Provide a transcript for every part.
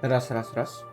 Раз.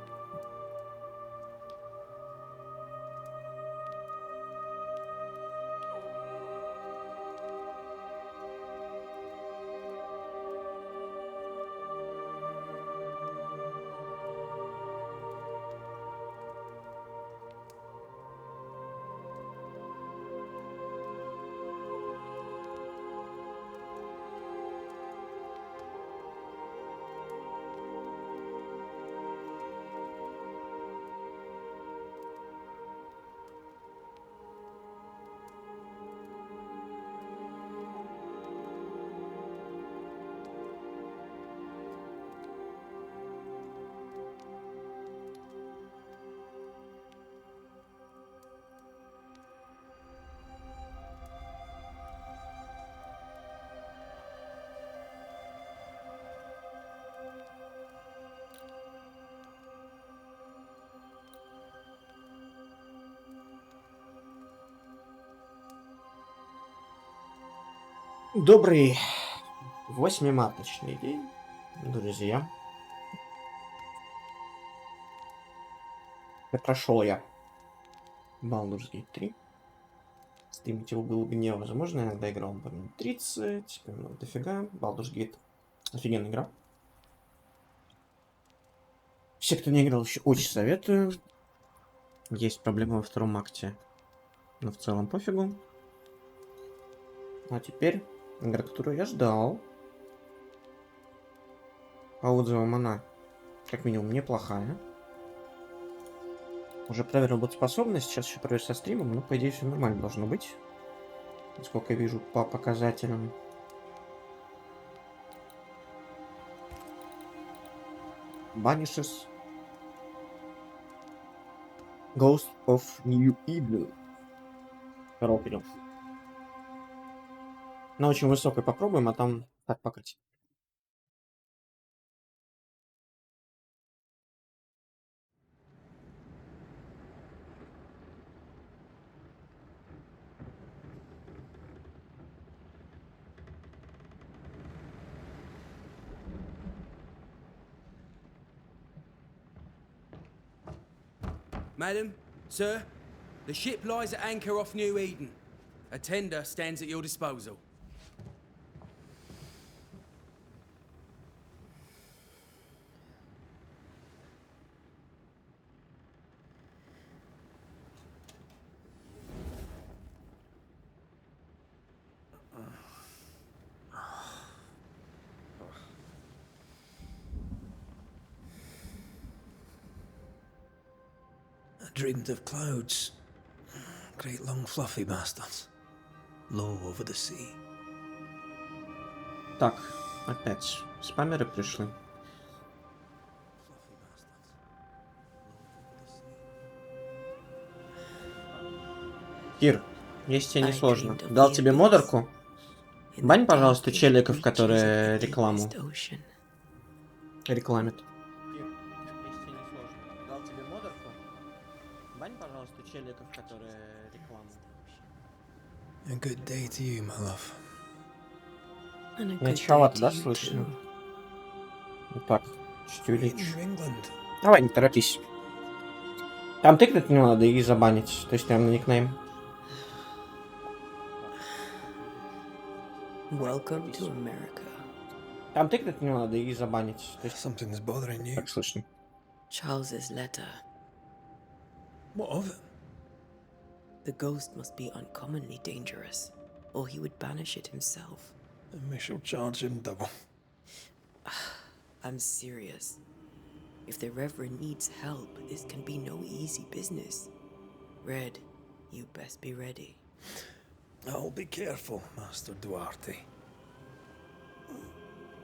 Добрый 8-маточный день, друзья. Прошел я Baldur's Gate 3. Стримить его было бы невозможно. Я иногда играл по минут 30, по минут дофига. Baldur's Gate офигенная игра. Все, кто не играл, еще очень советую. Есть проблемы во втором акте, но в целом пофигу. А теперь игра, которую я ждал. По отзывам она, как минимум, неплохая. Уже проверил работоспособность, сейчас еще проверю со стримом, но по идее все нормально должно быть. Насколько я вижу по показателям. Banishers. Ghost of New Eden. Ропилю. На очень высокой попробуем, а там так покрыть. Madam, sir, the ship lies at anchor off New Eden. A tender stands at your disposal. I dreamed of clouds. Great long fluffy bastards. Low over the sea. Так, опять спамеры пришли. Кир, если тебе не сложно, дал тебе модерку. Бань, пожалуйста, челиков, которые рекламу рекламят. Кир, если тебе не сложно, дал тебе модерку. Бань, пожалуйста, челиков, которые рекламу. A good day to you, my love. Я тиховато, да, слышно? Вот так, чуть увеличу. In England. Давай, не торопись. Там тыкнуть не надо и забанить. То есть прям на никнейм. Welcome to America. Там тыкнуть не надо и забанить. То есть Something's bothering you. так слышно. Charles's letter. What of it? The ghost must be uncommonly dangerous, or he would banish it himself. And we shall charge him double. I'm serious. If the Reverend needs help, this can be no easy business. Red, you best be ready. I'll be careful, Master Duarte.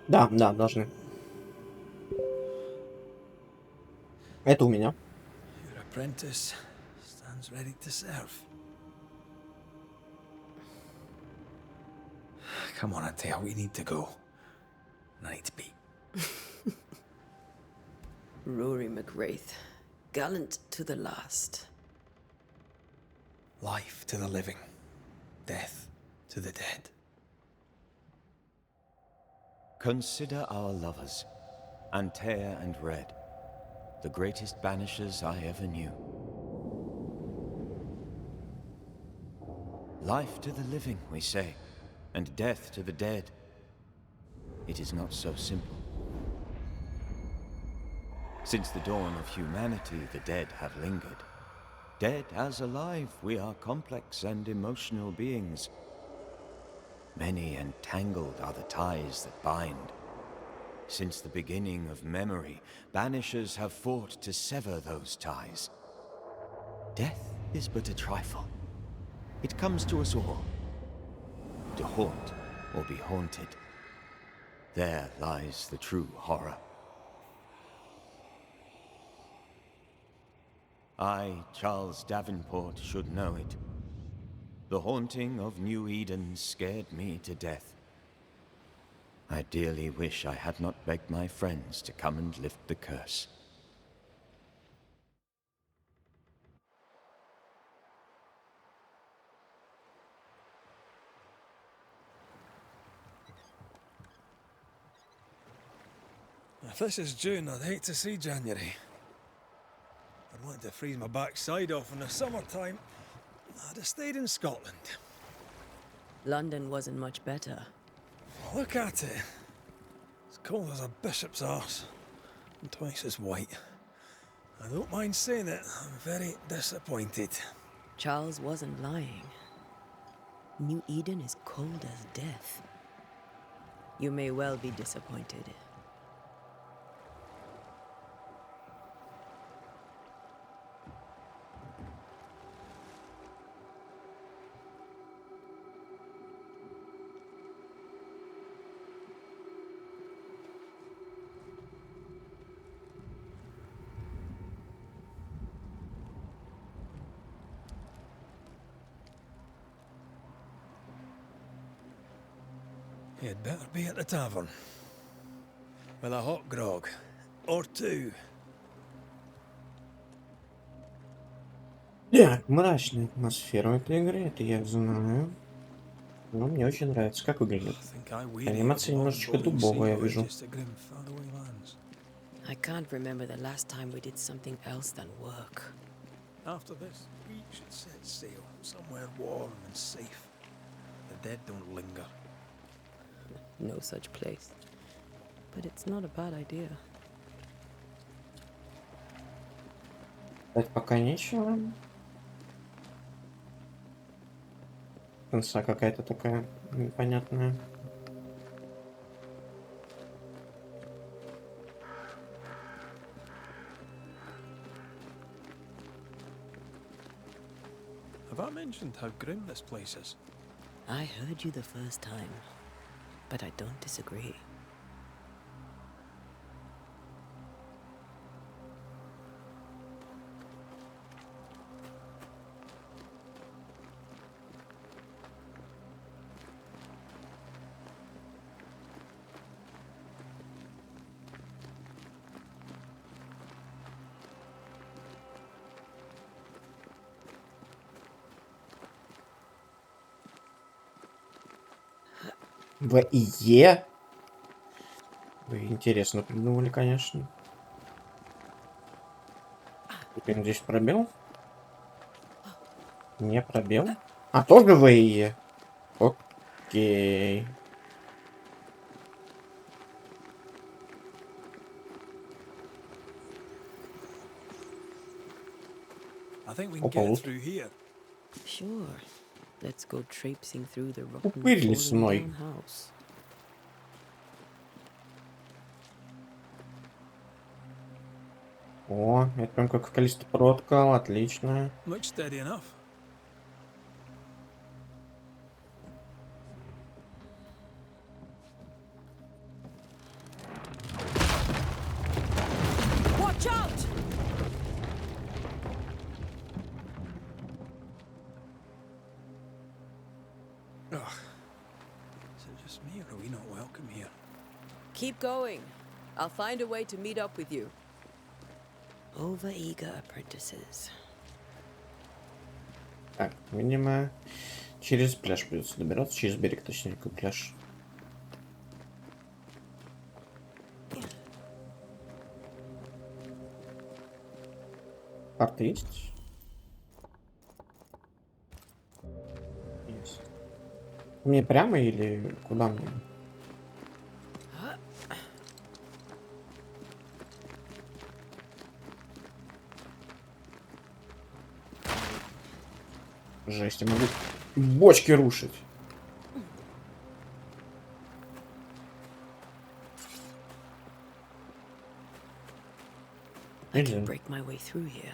Да, должны. Это у меня. Your apprentice stands ready to serve. Come on, Atea, we need to go. I need to be. Rory McWraith, gallant to the last. Life to the living, death to the dead. Consider our lovers, Antea and Red. the greatest banishers I ever knew. Life to the living, we say, and death to the dead. It is not so simple. Since the dawn of humanity, the dead have lingered. Dead as alive, we are complex and emotional beings. Many and tangled are the ties that bind. Since the beginning of memory, banishers have fought to sever those ties. Death is but a trifle. It comes to us all. To haunt or be haunted. There lies the true horror. I, Charles Davenport, should know it. The haunting of New Eden scared me to death. I dearly wish I had not begged my friends to come and lift the curse. If this is June, I'd hate to see January. I'd want to freeze my backside off in the summertime. I'd have stayed in Scotland. London wasn't much better. Look at it. It's cold as a bishop's arse. And twice as white. I don't mind saying it, I'm very disappointed. Charles wasn't lying. New Eden is cold as death. You may well be disappointed. You'd better be at the tavern. With a hot grog. Or two. Так, мрачная атмосфера в этой игре, это я знаю. Но мне очень нравится, как выглядит. Анимация немножечко дубовая, я вижу. I can't remember the last time we did something else than work. After this, we should set sail somewhere warm and safe. The dead don't linger. No such place. But it's not a bad idea. Так, пока нечего. Конца какая-то такая непонятная. Have I mentioned how grim this place is? I heard you the first time, but I don't disagree. В ИЕ? Вы интересно придумали, конечно. Теперь здесь пробел? Не пробел? А, тоже в ИЕ? Окей. I think we can Опа, get вот. through here. Sure. Let's go traipsing through the rotten Упырь fallen лесной. down house. О, это прям как в Калисто проткал, отлично. Looks steady enough. Watch out! Ugh. Is it just me or are we not welcome here? Keep going. I'll find a way to meet up with you. Over-eager apprentices. Так, видимо, через пляж придется добираться, через берег, точнее, как пляж. Карта есть? Есть. Мне прямо или куда мне? Жесть, я могу бочки рушить. I Нельзя. can break my way through here.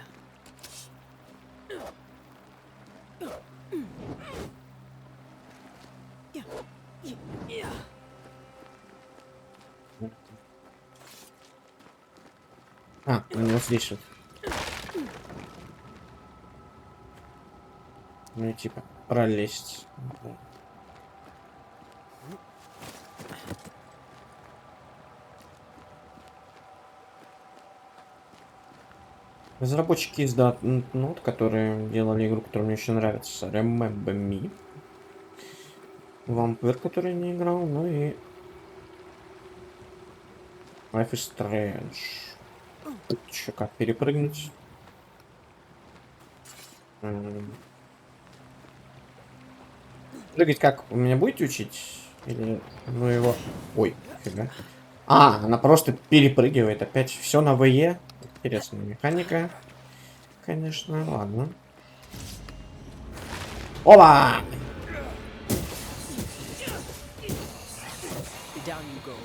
Yeah. А, у него здесь вот. Ну и типа пролезть. Разработчики из Node, которые делали игру, которая мне очень нравится, Remember Me. Вампир, который я не играл, ну и Life is Strange. Тут еще как перепрыгнуть. Прыгать как? Вы меня будете учить? Или ну его... Ой, фига. А, она просто перепрыгивает опять. Все на ВЕ. Интересная механика. Конечно, ладно. Опа! Down you go.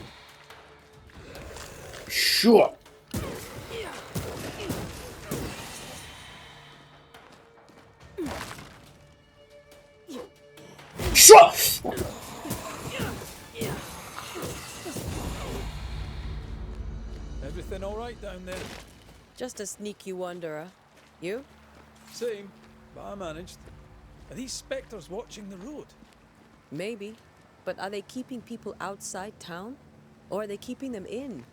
Чё? Чё? Everything all right down there? Just a sneaky wanderer. You? Same, but I managed. Are these spectres watching the road? Maybe. But are they keeping people outside town? Or are they keeping them in?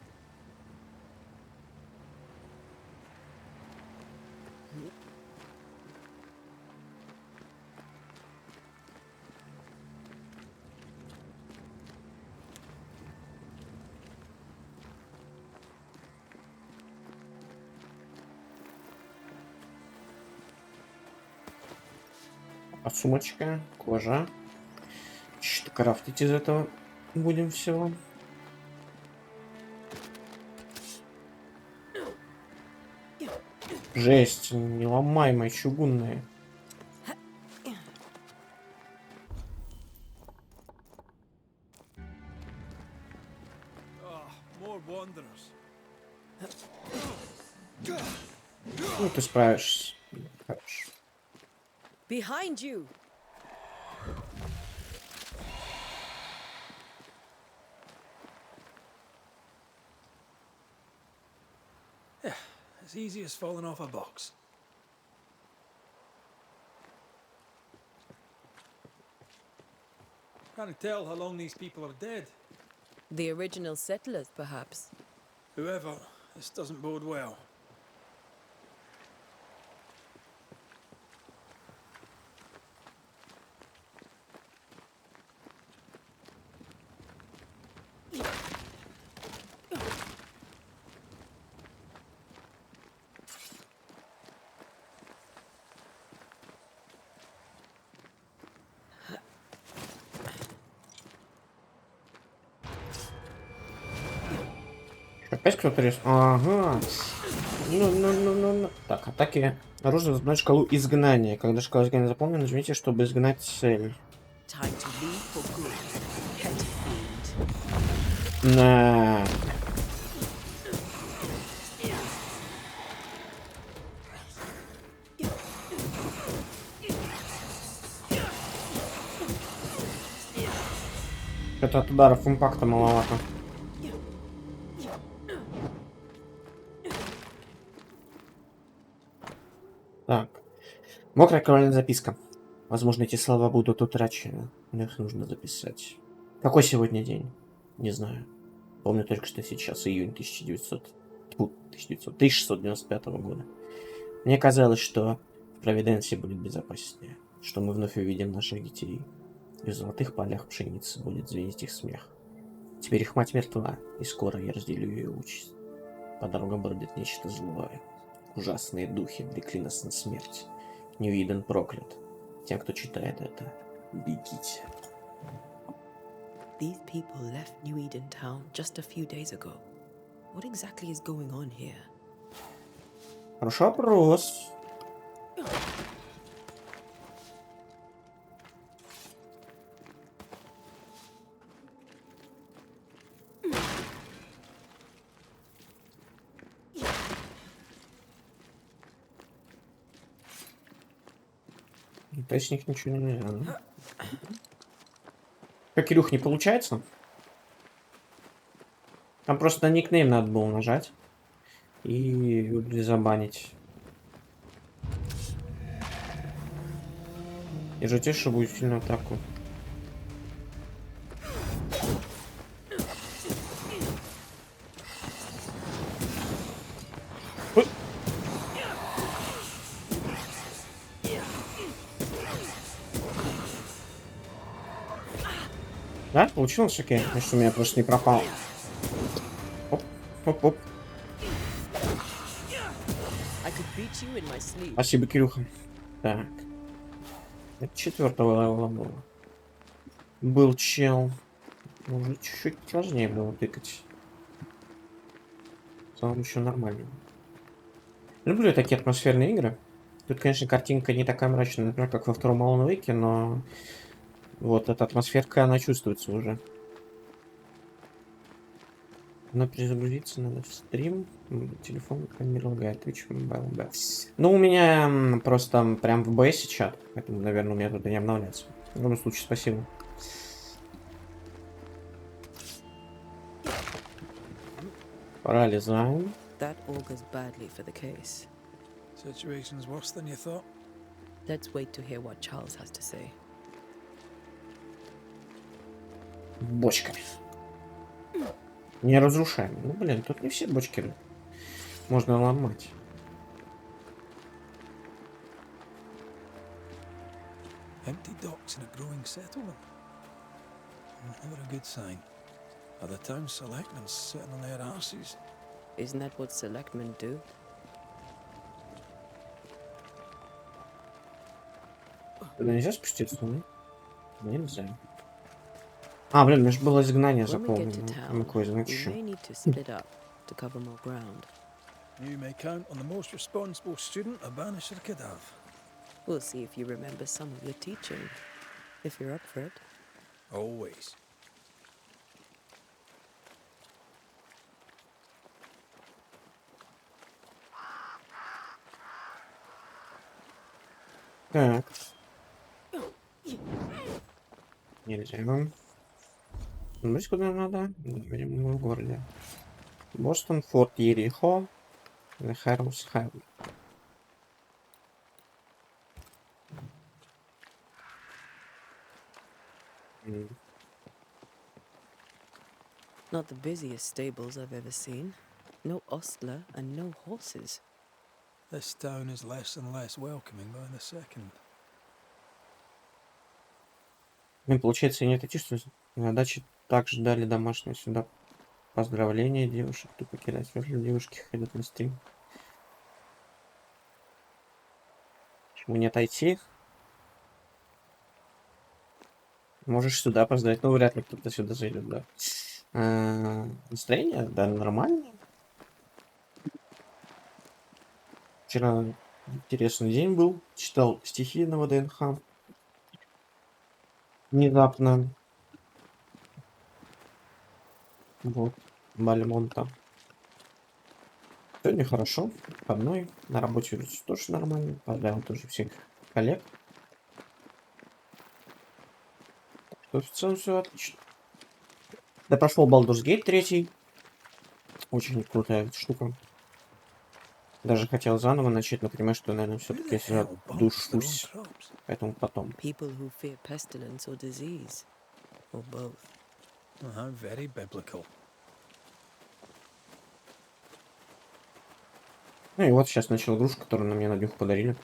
А сумочка, кожа. Что крафтить из этого будем всего? Жесть, не ломай мои чугунные. More wanderers. Ну, ты справишься. Хорошо. Behind you! As easy as falling off a box. Can't tell how long these people are dead. The original settlers, perhaps. Whoever, this doesn't bode well. Опять кто-то рез... Ага. Ну. Так, атаки. Оружие заполняет шкалу изгнания. Когда шкала изгнания заполнена, нажмите, чтобы изгнать цель. Time to leave for good. Pet fiend. На. Это от ударов импакта маловато. Так. Мокрая кровавая записка. Возможно, эти слова будут утрачены, но их нужно записать. Какой сегодня день? Не знаю. Помню только, что сейчас июнь 1695 года. Мне казалось, что в Провиденции будет безопаснее, что мы вновь увидим наших детей. И в золотых полях пшеницы будет звенеть их смех. Теперь их мать мертва, и скоро я разделю ее участь. По дорогам бродит нечто злое. Ужасные духи влекли нас на смерть. Ньюиден проклят. Тем, кто читает это, бегите. These people left New Eden Town just a few days ago. What exactly is going on here? Хороший вопрос. То есть с них ничего нельзя, да? Как, Кирюх, не получается? Там просто на никнейм надо было нажать и забанить. И же тише будет сильную атаку. Ой. Да, получилось? Окей. Значит, у меня просто не пропал. Оп, оп, оп. I could beat you in my sleep. Спасибо, Кирюха. Так. Это 4-го левела было. Был чел. Уже чуть-чуть сложнее было тыкать. В целом еще нормально. Люблю я такие атмосферные игры. Тут, конечно, картинка не такая мрачная, например, как во втором Alan Wake, но вот эта атмосферка, она чувствуется уже. Надо перезагрузиться, надо в стрим. Телефон не лагает. Twitch, Mobile, да. Ну, у меня просто прям в БС чат, поэтому, наверное, у меня тут и не обновляется. В любом случае, спасибо. Пролезаем. That augurs badly for the case. Situation's worse than you thought. Let's wait to hear what Charles has to say. Бочка. Не разрушаем. Ну, блин, тут не все бочки можно ломать. Empty docks in a growing settlement. Never a good sign. Are the town selectmen sitting on their arses? Isn't that what selectmen do? Туда нельзя спуститься, да? Нельзя. А, блин, мне же было изгнание When we get to заполнено. town, Какое we значит? may need to split up to cover more ground. You may count on the most responsible student a Banisher could have. We'll see if you remember some of your teaching, if you're up for it. Always. Так. Нельзя вам. Знаете, куда надо? Мы в городе. Бостон, Форт Ерихо, Хэрус Хайвей. Not the busiest stables I've ever seen. No ostler and no horses. This town is less and less welcoming by the second. Ну, получается, нет, это чувство. На даче также дали домашнее сюда поздравления девушек. Кто покидать? Вряд девушки ходят на стрим. Почему не отойти? Можешь сюда поздравить. Ну, вряд ли кто-то сюда зайдет, да. Настроение, да, нормально. Вчера интересный день был. Читал стихи на ВДНХ. Внезапно. Вот. Бальмонта. Сегодня хорошо. Выходной. На работе тоже нормально. Поздравил тоже всех коллег. Что в целом все отлично. Да, прошел Baldur's Gate 3. Очень крутая штука. Даже хотел заново начать, но понимаю, что, наверное, все-таки задушусь. Поэтому потом. People who fear pestilence or disease, or both. How very biblical. Ну и вот сейчас начал игрушку, которую на мне на днюху подарили.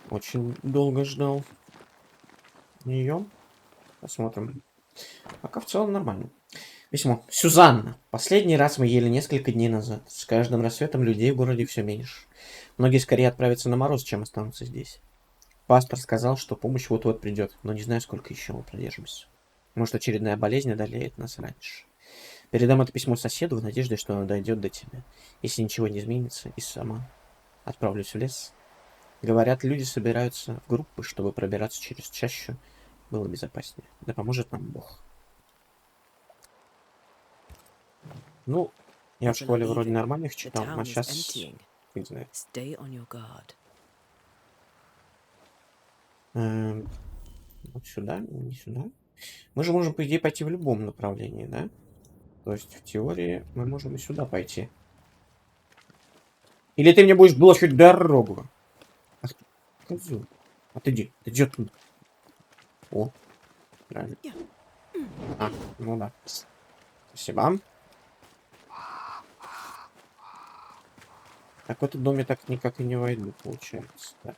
Очень долго ждал ее. Посмотрим. Пока в целом нормально. Письмо. Сюзанна. Последний раз мы ели несколько дней назад. С каждым рассветом людей в городе все меньше. Многие скорее отправятся на мороз, чем останутся здесь. Пастор сказал, что помощь вот-вот придет, но не знаю, сколько еще мы продержимся. Может, очередная болезнь одолеет нас раньше. Передам это письмо соседу в надежде, что оно дойдет до тебя. Если ничего не изменится, и сама отправлюсь в лес. Говорят, люди собираются в группы, чтобы пробираться через чащу. Было безопаснее. Да поможет нам Бог. Ну, я в школе вроде нормальных читал, а сейчас... Не знаю. Stay on your guard. Вот сюда, не сюда. Мы же можем, по идее, пойти в любом направлении, да? То есть, в теории, мы можем и сюда пойти. Или ты мне будешь блочить дорогу? Ах ты, козёл. Отойди, иди оттуда. О, правильно. А, ну да. Спасибо. Так в этот дом я так никак и не войду, получается. Да.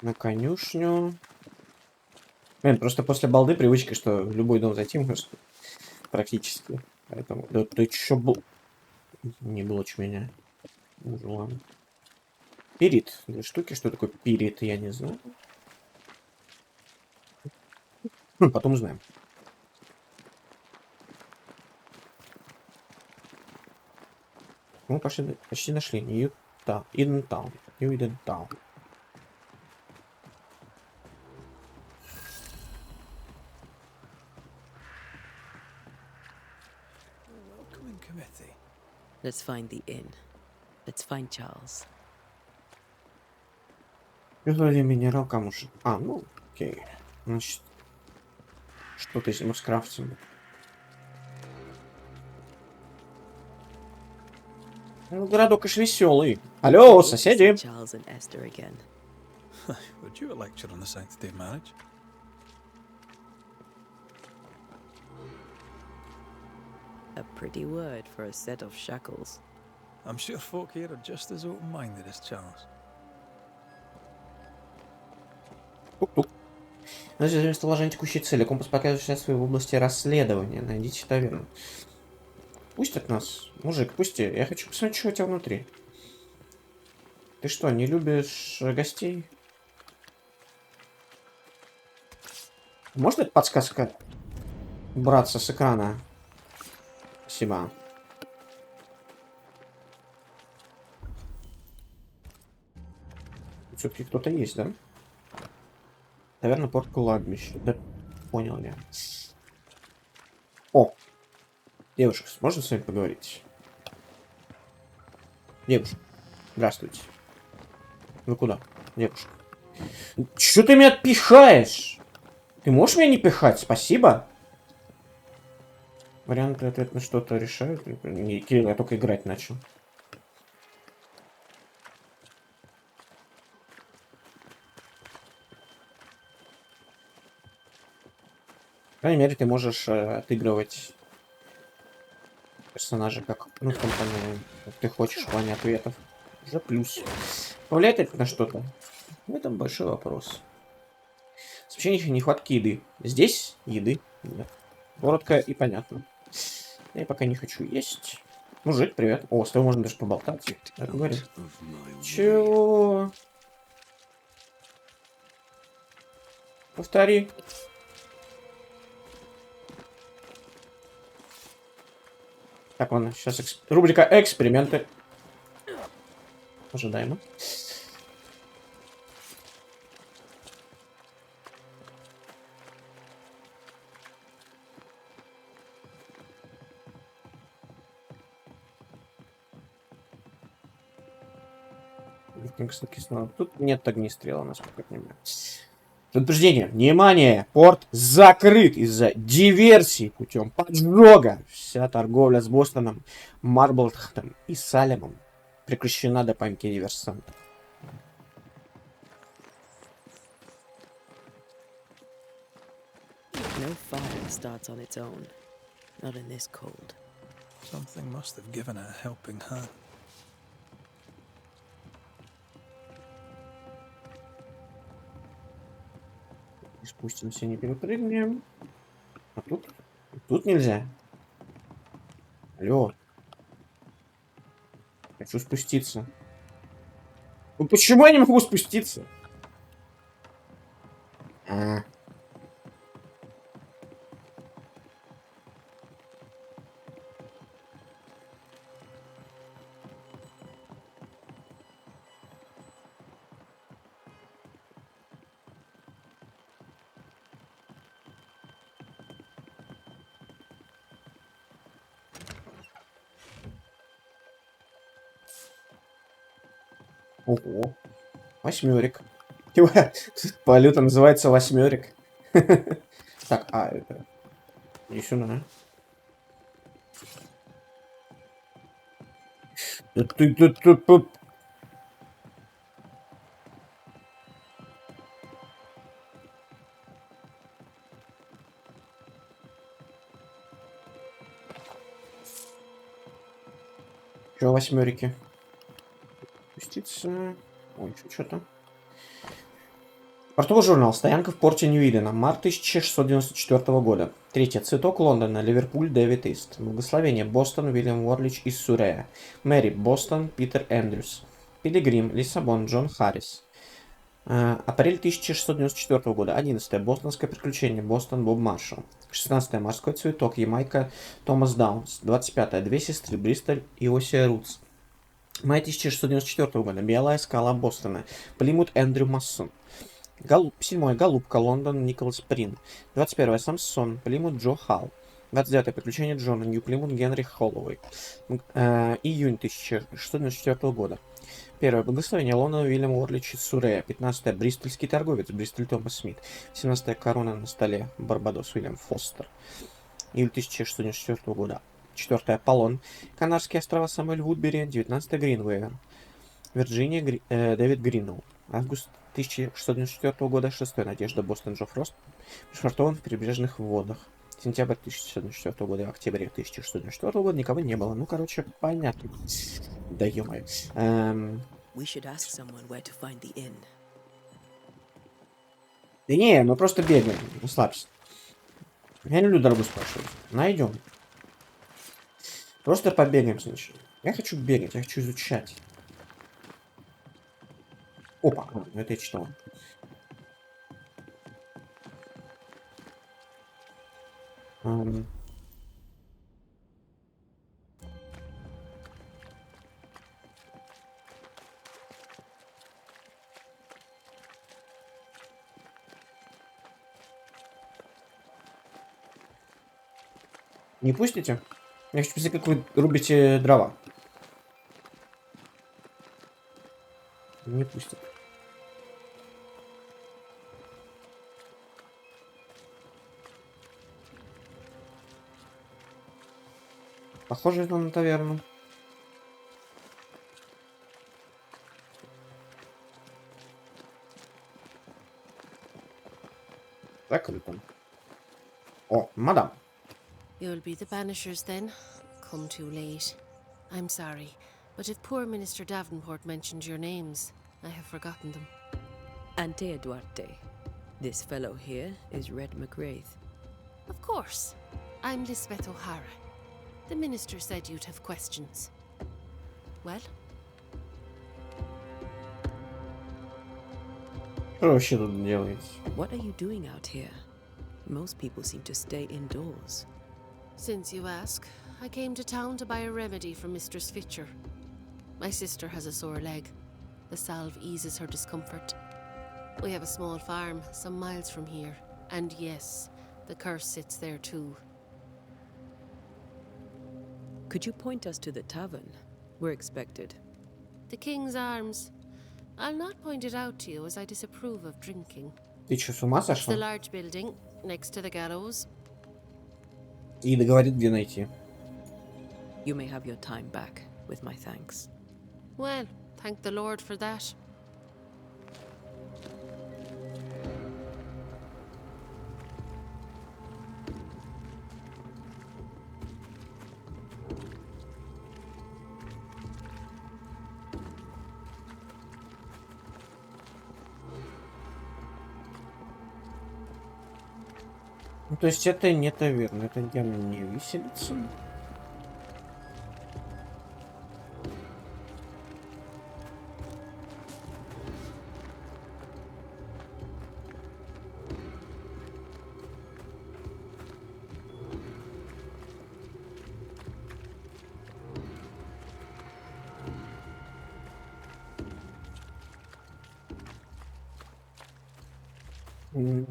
На конюшню. Блин, просто после балды привычка, что в любой дом зайти можно практически. Поэтому... Да ты чё был... Не блочь меня. Уже ладно. Пирит. Две штуки. Что такое пирит, я не знаю. Потом узнаем. Мы почти нашли. Идентаун. Идентаун. Welcoming committee. Let's find the inn. Let's find Charles. Вроде минерал камушек. А, ну, окей. Значит, что-то если мы скрафтим. Ну, городок аж веселый. Алло, соседи! Charles and Esther again. Would you a lecture on the sanctity of marriage? A pretty word for a set of shackles. I'm sure folk here are just as open-minded as Charles. Тук-тук. Значит, местоположение текущей цели. Компас показывает сейчас в области расследования. Найдите таверну. Пустят нас. Мужик, пусти. Я хочу посмотреть, что у тебя внутри. Ты что, не любишь гостей? Можно эта подсказка браться с экрана? Спасибо. Все-таки кто-то есть, да? Наверное, порт кладбище. Да, понял я. О! Девушка, можно с вами поговорить? Девушка, здравствуйте. Вы куда, девушка? Чё ты меня пихаешь? Ты можешь меня не пихать? Спасибо. Варианты ответ на что-то решают. Не, Кирилл, я только играть начал. По крайней мере, ты можешь отыгрывать персонажа как, ну, в том плане, как ты хочешь, в плане ответов. Уже плюс. Повлияет это на что-то? В этом большой вопрос. Сообщение нехватки еды. Здесь еды нет. Коротко и понятно. Я пока не хочу есть. Мужик, привет. О, с тобой можно даже поболтать. Так говорю. Чего? Повтори. Так, ладно, сейчас рубрика эксперименты. Ожидаемо. Тут нет огнестрела, насколько я понимаю. Предупреждение. Внимание! Порт закрыт из-за диверсии путем поджога. Вся торговля с Бостоном, Марблтхтом и Салемом прекращена до памяти диверсантов. No fire starts on its own. Not in this cold. Something must have given it a helping hand. Не спустимся, не перепрыгнем. А тут? Тут нельзя. Алло. Хочу спуститься. Ну почему я не могу спуститься? А. Ого. Восьмерик. Валюта называется восьмерик. Так, а это. Не сюда. Че восьмерики? Спуститься. Ой, что-то. Портовый журнал. Стоянка в порте Ньюидена. Март 1694 года. Третье. Цветок Лондона. Ливерпуль. Дэвид Ист. Благословение. Бостон. Уильям Уорлич из Сурея. Мэри. Бостон. Питер Эндрюс. Пилигрим. Лиссабон. Джон Харрис. Апрель 1694 года. 11. Бостонское приключение. Бостон. Боб Маршалл. 16. Морской цветок. Ямайка. Томас Даунс. 25. Две сестры. Бристоль. Иосия Рутс. Май 1694 года. Белая скала Бостона. Плимут Эндрю Массон. 7. Голубка, Лондон, Николас Прин. 21. Самсон, Плимут Джо Халл. 29. Приключения Джона, Нью Плимут Генри Холлоуэй. Июнь 1694 года. 1. Благословение Лондона Уильям Уорлич из Сурея. 15. Бристольский торговец, Бристоль Томас Смит. 17. Корона на столе, Барбадос Уильям Фостер. Июль 1694 года. 4. Аполлон, Канарские острова Самуэль Вудбери. 19. Гринвейвер, Вирджиния, Дэвид Гринвелл. Август 1694 года. 6. Надежда Бостон Джо Фрост. Пришвартован в прибрежных водах. Сентябрь 1694 года. Октябрь 1694 года. Никого не было. Ну, короче, понятно. Да ё-моё. We should ask someone where to find the inn. Да не, мы просто бегаем. Расслабься. Я не люблю дорогу спрашивать. Найдем. Просто побегаем сначала. Я хочу бегать, я хочу изучать. Опа, это я читал. Не пустите? Я хочу посмотреть, как вы рубите дрова. Не пустят. Похоже это на таверну. Закрыто. О, мадам. You'll be the Banishers then? Come too late. I'm sorry, but if poor Minister Davenport mentioned your names, I have forgotten them. Antea Duarte. This fellow here is Red McGrath. Of course. I'm Lisbeth O'Hara. The minister said you'd have questions. Well? Что вы вообще тут делаете? What are you doing out here? Most people seem to stay indoors. Since you ask, I came to town to buy a remedy for Mistress Fitcher. My sister has a sore leg. The salve eases her discomfort. We have a small farm some miles from here. And yes, the curse sits there too. Could you point us to the tavern? We're expected. The King's Arms. I'll not point it out to you as I disapprove of drinking. Ты что, с ума It's the сошла? large building next to the gallows. И договорит, где найти. You may have your time back, with my thanks. Well, thank the Lord for that. Ну, то есть это не таверна, это явно не виселица.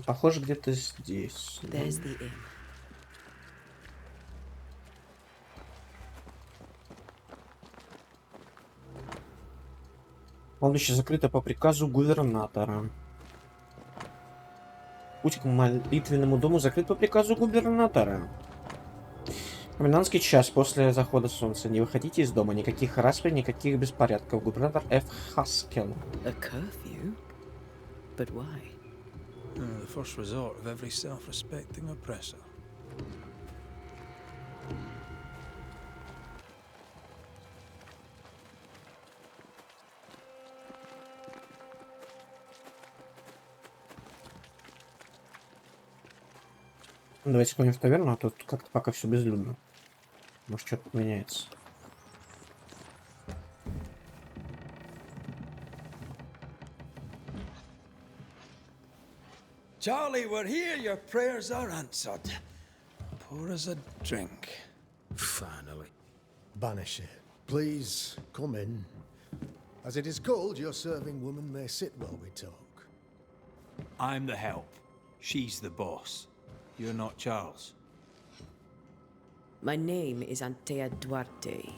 Похоже, где-то здесь. There's the inn. Полночь закрыто по приказу губернатора. Путь к молитвенному дому закрыт по приказу губернатора. Комендантский час после захода солнца. Не выходите из дома. Никаких распри, никаких беспорядков. Губернатор Ф. Хаскел. A curfew? But why? The first resort of every self-respecting oppressor. Давайте сходим в таверну, а тут как-то пока все безлюдно. Может, что-то меняется. Charlie, we're here. Your prayers are answered. Pour us a drink. Finally. Banisher, please come in. As it is cold, your serving woman may sit while we talk. I'm the help. She's the boss. You're not Charles. My name is Antea Duarte.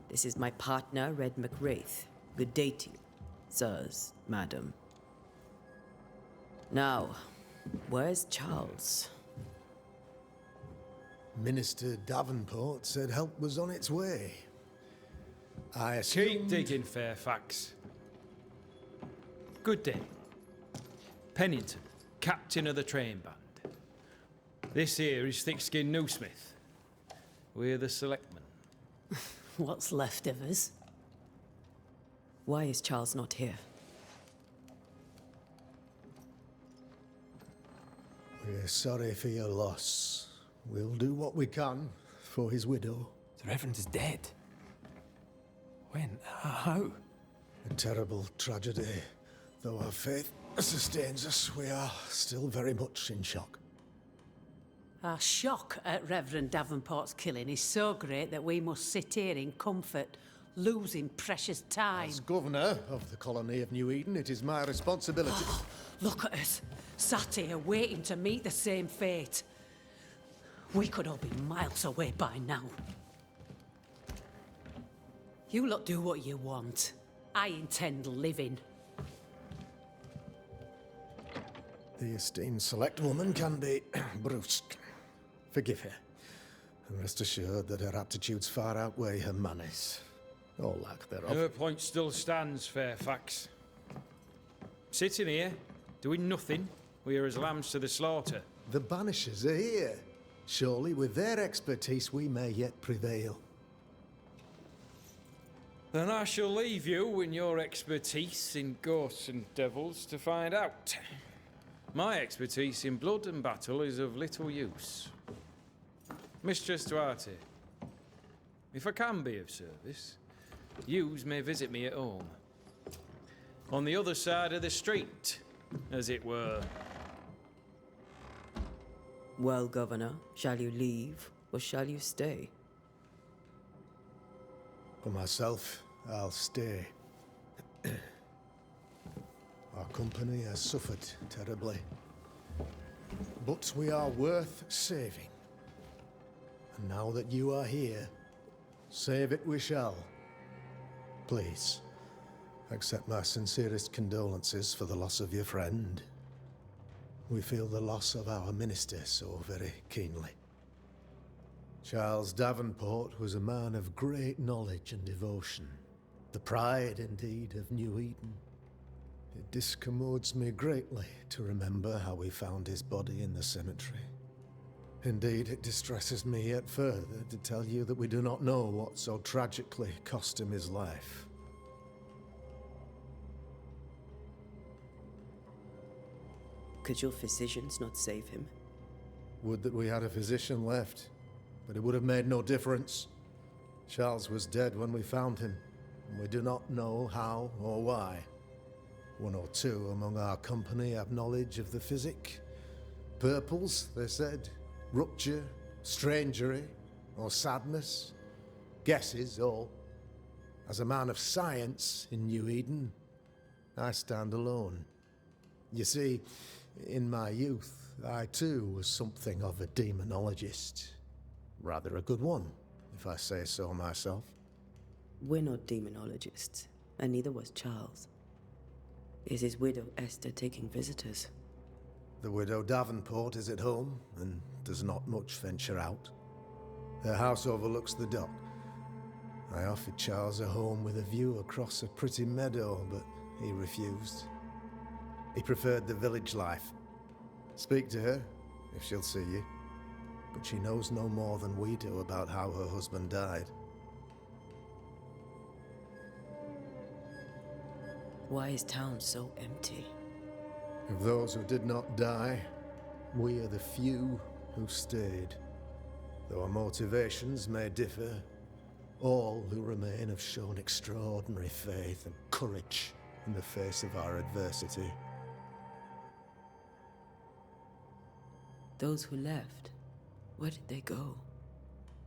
This is my partner, Red McWraith. Good day to you, sirs, madam. Now, where's Charles? Minister Davenport said help was on its way. I Keep assumed... digging, Fairfax. Good day. Pennington, captain of the train band. This here is Thick-Skinned Newsmith. We're the selectmen. What's left of us? Why is Charles not here? We're sorry for your loss. We'll do what we can for his widow. The Reverend is dead. When? How? A terrible tragedy. Though our faith sustains us, we are still very much in shock. Our shock at Reverend Davenport's killing is so great that we must sit here in comfort, losing precious time. As governor of the colony of New Eden, it is my responsibility. Look at us, sat here waiting to meet the same fate. We could all be miles away by now. You lot do what you want. I intend living. The esteemed select woman can be brusque. Forgive her. And rest assured that her aptitudes far outweigh her manners. Or lack thereof. Her point still stands, Fairfax. Sitting here, doing nothing, we are as lambs to the slaughter. The Banishers are here. Surely with their expertise we may yet prevail. Then I shall leave you and your expertise in ghosts and devils to find out. My expertise in blood and battle is of little use. Mistress Duarte, if I can be of service, yous may visit me at home. On the other side of the street, as it were. Well, Governor, shall you leave or shall you stay? For myself, I'll stay. Our company has suffered terribly. But we are worth saving. And now that you are here, save it we shall. Please, accept my sincerest condolences for the loss of your friend. We feel the loss of our minister so very keenly. Charles Davenport was a man of great knowledge and devotion. The pride, indeed, of New Eden. It discommodes me greatly to remember how we found his body in the cemetery. Indeed, it distresses me yet further to tell you that we do not know what so tragically cost him his life. Could your physicians not save him? Would that we had a physician left, but it would have made no difference. Charles was dead when we found him, and we do not know how or why. One or two among our company have knowledge of the physic. Purples, they said. Rupture, strangery, or sadness. Guesses, all. As a man of science in New Eden, I stand alone. You see, in my youth, I too was something of a demonologist. Rather a good one, if I say so myself. We're not demonologists, and neither was Charles. Is his widow Esther taking visitors? The widow Davenport is at home, and does not much venture out. Her house overlooks the dock. I offered Charles a home with a view across a pretty meadow, but he refused. He preferred the village life. Speak to her, if she'll see you. But she knows no more than we do about how her husband died. Why is town so empty? Of those who did not die, we are the few who stayed. Though our motivations may differ, all who remain have shown extraordinary faith and courage in the face of our adversity. Those who left, where did they go?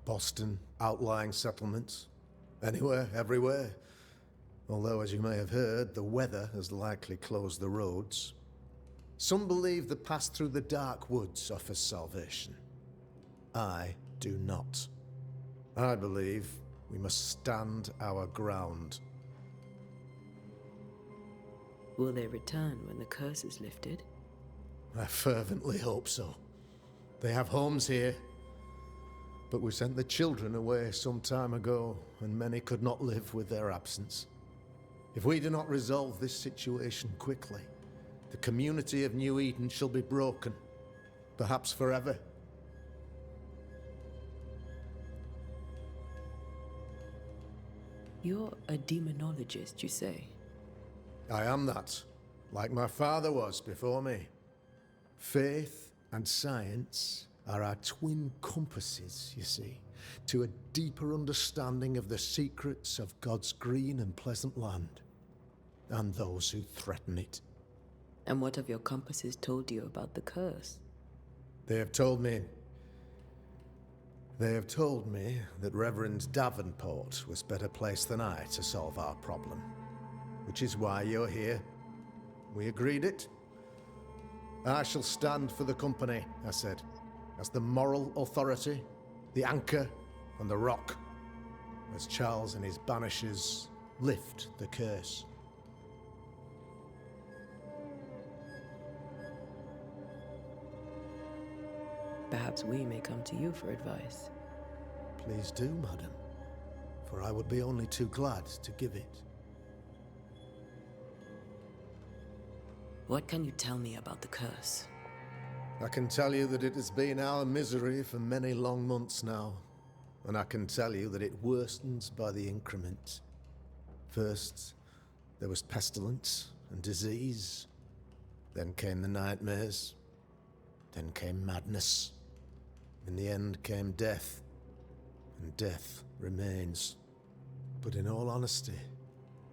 Boston, outlying settlements. Anywhere, everywhere. Although, as you may have heard, the weather has likely closed the roads. Some believe the path through the dark woods offers salvation. I do not. I believe we must stand our ground. Will they return when the curse is lifted? I fervently hope so. They have homes here. But we sent the children away some time ago, and many could not live with their absence. If we do not resolve this situation quickly, the community of New Eden shall be broken, perhaps forever. You're a demonologist, you say? I am that, like my father was before me. Faith and science are our twin compasses, you see, to a deeper understanding of the secrets of God's green and pleasant land, and those who threaten it. And what have your compasses told you about the curse? They have told me that Reverend Davenport was better placed than I to solve our problem. Which is why you're here. We agreed it. I shall stand for the company, I said, as the moral authority, the anchor, and the rock, as Charles and his Banishers lift the curse. Perhaps we may come to you for advice. Please do, madam, for I would be only too glad to give it. What can you tell me about the curse? I can tell you that it has been our misery for many long months now, and I can tell you that it worsens by the increment. First, there was pestilence and disease. Then came the nightmares. Then came madness. In the end came death, and death remains. But in all honesty,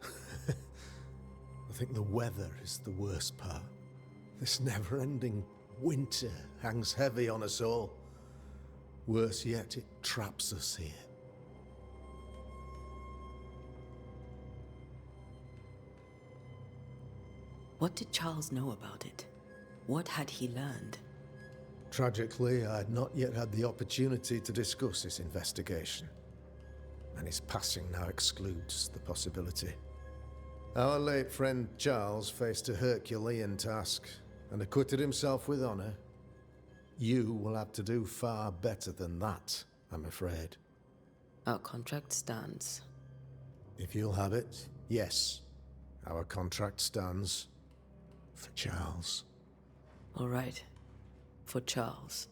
I think the weather is the worst part. This never-ending winter hangs heavy on us all. Worse yet, it traps us here. What did Charles know about it? What had he learned? Tragically, I had not yet had the opportunity to discuss this investigation, and his passing now excludes the possibility. Our late friend Charles faced a Herculean task and acquitted himself with honor. You will have to do far better than that, I'm afraid. Our contract stands. If you'll have it, yes, our contract stands for Charles. All right. For Charles.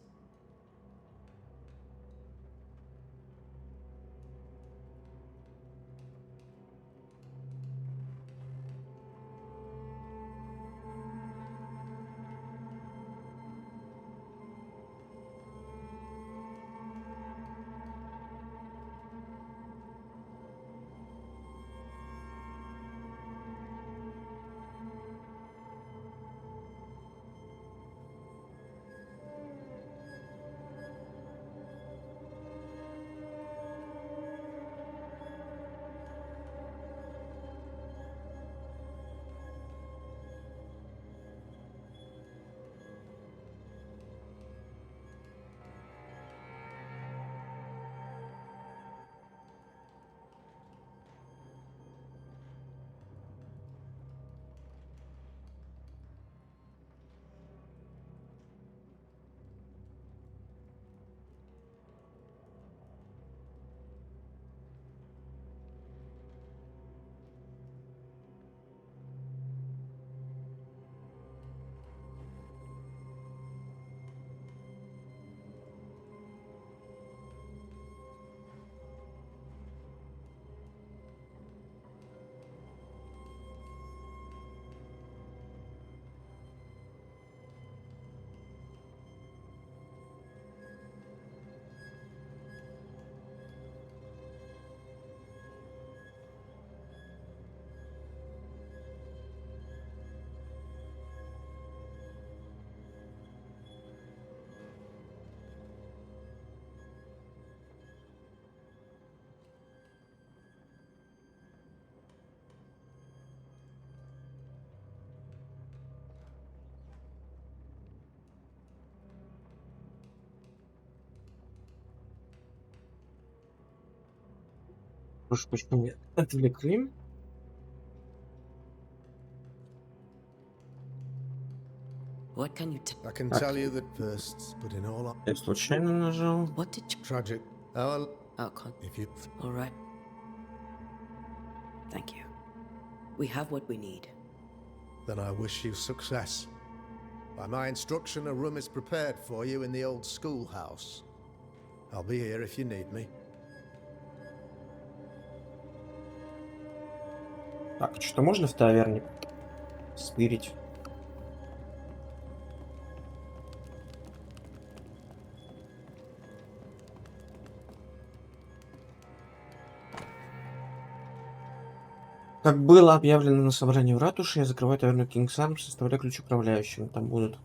Уж почему меня отвлекли. What can you I can tell you that first, but in all Я случайно нажал. What did you... tragic. Oh, if you All right. Thank you. We have what we need. then I wish you success. By my instruction, a room is prepared for you in the old schoolhouse. I'll be here if you need me. Так, что можно в таверне стырить? Как было объявлено на собрании в ратуше, я закрываю таверну King's Arms, составляю ключ управляющему. Там будут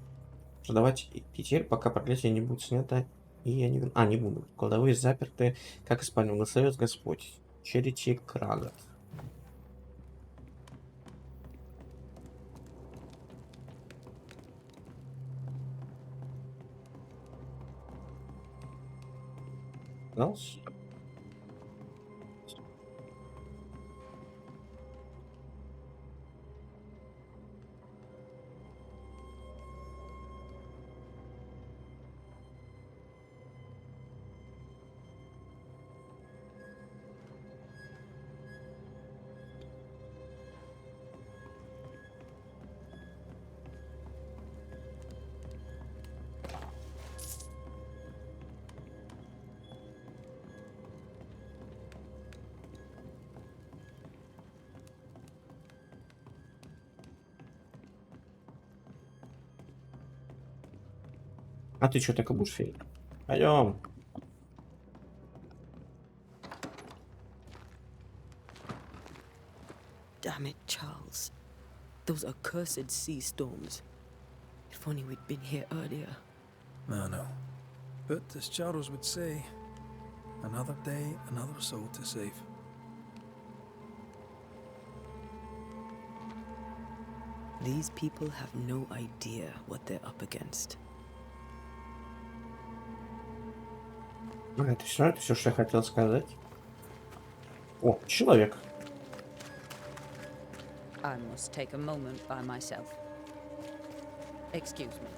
продавать и теперь, пока проклятие не будет снято, и я не... не буду. Кладовые заперты, как и спальня, благословит Господь. Черити Крагат. Else? А ты что так и будешь, Филипп? Пойдем. Damn it, Charles. Those accursed sea storms. If only we'd been here earlier. I know. But as Charles would say, another day, another soul to save. These people have no idea what they're up against. Это все, что я хотел сказать. О, человек. I must take a moment by myself. Excuse me.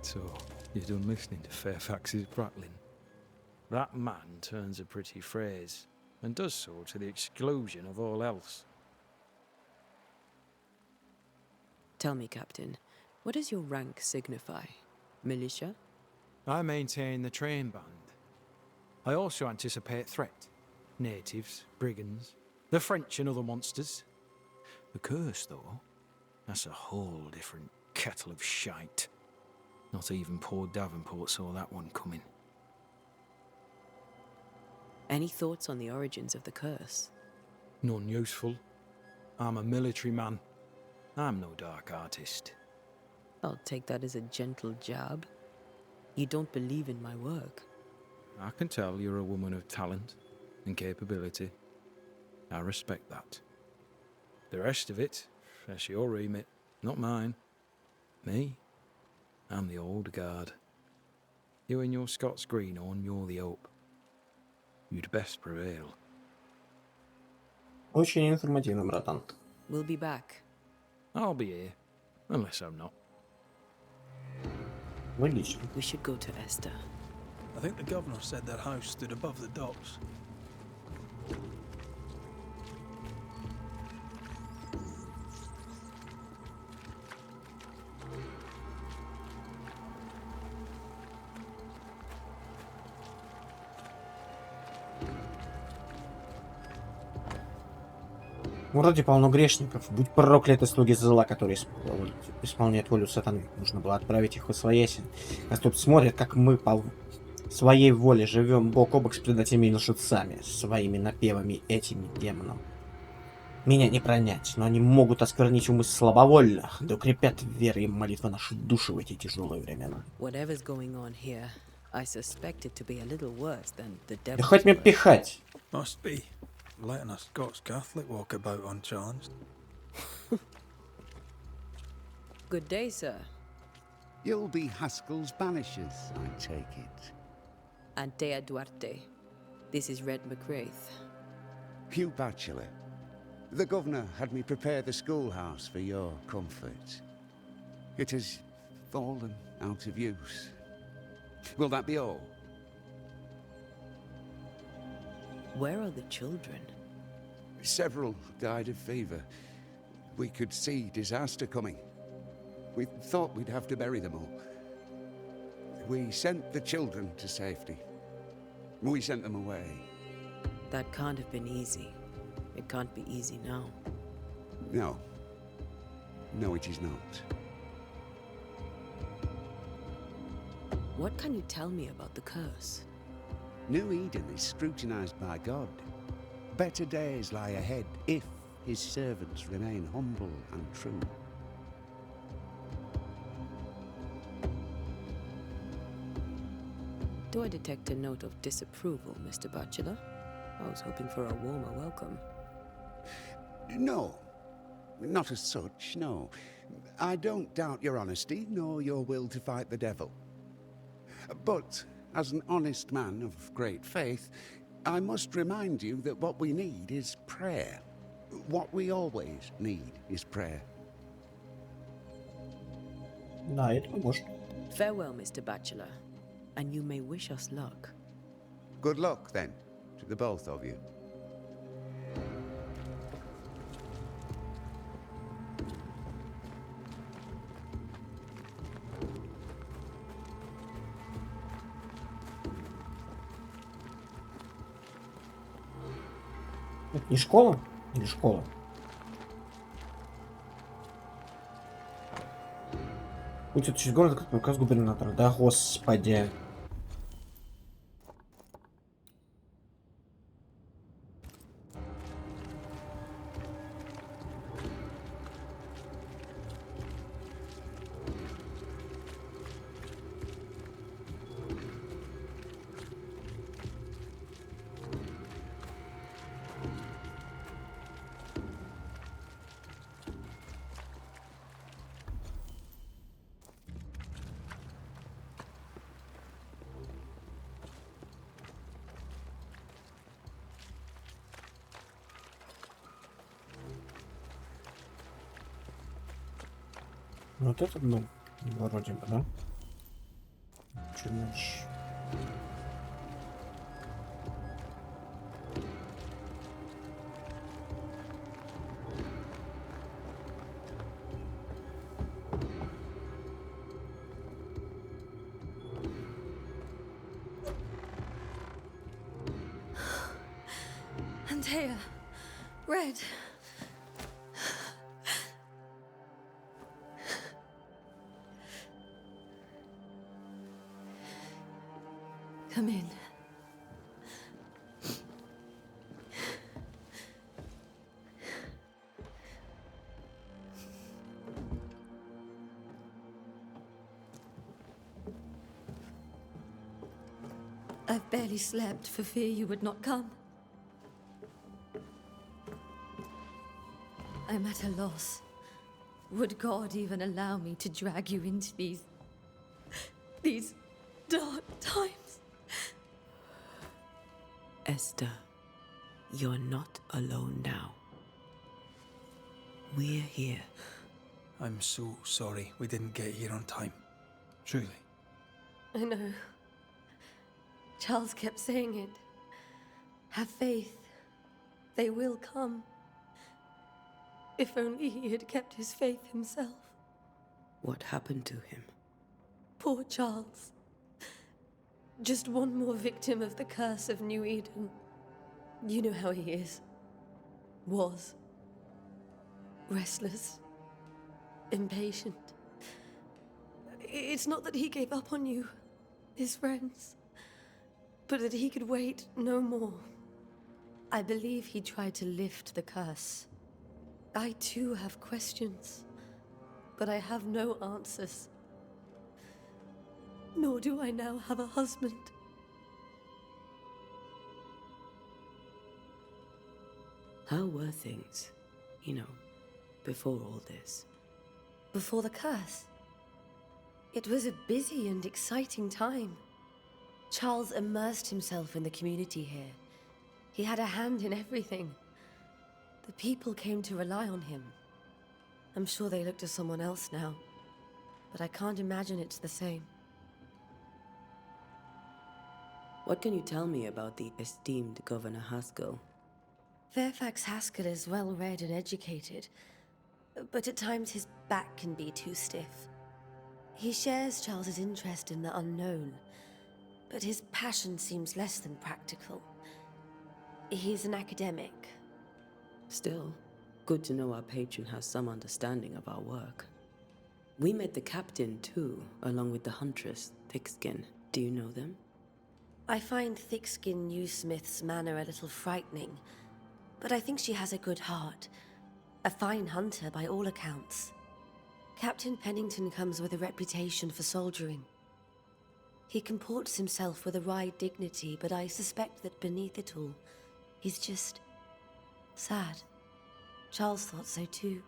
So, you're done listening to Fairfax's prattling? That man turns a pretty phrase, and does so to the exclusion of all else. Tell me, Captain, what does your rank signify? Militia? I maintain the train band. I also anticipate threat. Natives, brigands, the French and other monsters. The curse, though, that's a whole different kettle of shite. Not even poor Davenport saw that one coming. Any thoughts on the origins of the curse? None useful. I'm a military man. I'm no dark artist. I'll take that as a gentle jab. You don't believe in my work. I can tell you're a woman of talent and capability. I respect that. The rest of it, that's your remit, not mine. Me? I'm the old guard. You and your Scots greenhorn, you're the hope. You'd best prevail. Очень информативно, братан. We'll be back. I'll be here, unless I'm not. Логично. We should go to Esther. I think the governor said their house stood above the docks. В городе полно грешников. Будь прокляты слуги зла, которые исполняют волю сатаны. Нужно было отправить их в освоясье. А тут смотрят, как мы по своей воле живем бок о бок с предателями и лжецами, своими напевами этими демонам. Меня не пронять, но они могут осквернить умы слабовольных, да укрепят веры и молитвы наши души в эти тяжелые времена. Whatever's going on here, I suspect it to be a little worse than the Да devil's хоть мне work. пихать. Must be. Letting a Scots Catholic walk about unchallenged. Good day, sir. You'll be Haskell's Banishers, I take it. Antea Duarte. This is Red McWraith. Hugh Bachelor. The governor had me prepare the schoolhouse for your comfort. It has fallen out of use. Will that be all? Where are the children? Several died of fever. We could see disaster coming. We thought we'd have to bury them all. We sent the children to safety. We sent them away. That can't have been easy. It can't be easy now. No. No, it is not. What can you tell me about the curse? New Eden is scrutinized by God. Better days lie ahead if his servants remain humble and true. Do I detect a note of disapproval, Mr. Bachelor? I was hoping for a warmer welcome. No. Not as such, no. I don't doubt your honesty, nor your will to fight the devil. But, as an honest man of great faith, I must remind you that what we need is prayer. What we always need is prayer. Да, это поможет. Farewell, Mr. Bachelor, and you may wish us luck. Good luck, then, to the both of you. Это не школа? Или школа? Путь через город, как приказ губернатора. Да, господи. Вот этот дом, вроде бы, да? Чуть дальше. Antea, Red. Come in. I've barely slept for fear you would not come. I'm at a loss. Would God even allow me to drag you into these dark times? Esther, you're not alone now. We're here. I'm so sorry we didn't get here on time. Truly. I know. Charles kept saying it. Have faith. They will come. If only he had kept his faith himself. What happened to him? Poor Charles. Just one more victim of the curse of New Eden. You know how he is. Was. Restless. Impatient. It's not that he gave up on you, his friends, but that he could wait no more. I believe he tried to lift the curse. I too have questions, but I have no answers. Nor do I now have a husband. How were things, before all this? Before the curse? It was a busy and exciting time. Charles immersed himself in the community here. He had a hand in everything. The people came to rely on him. I'm sure they look to someone else now, but I can't imagine it's the same. What can you tell me about the esteemed Governor Haskell? Fairfax Haskell is well read and educated, but at times his back can be too stiff. He shares Charles's interest in the unknown, but his passion seems less than practical. He's an academic. Still, good to know our patron has some understanding of our work. We met the captain, too, along with the huntress, Thickskin. Do you know them? I find Thickskin Newsmith's manner a little frightening, but I think she has a good heart. A fine hunter by all accounts. Captain Pennington comes with a reputation for soldiering. He comports himself with a wry dignity, but I suspect that beneath it all, he's just sad. Charles thought so too.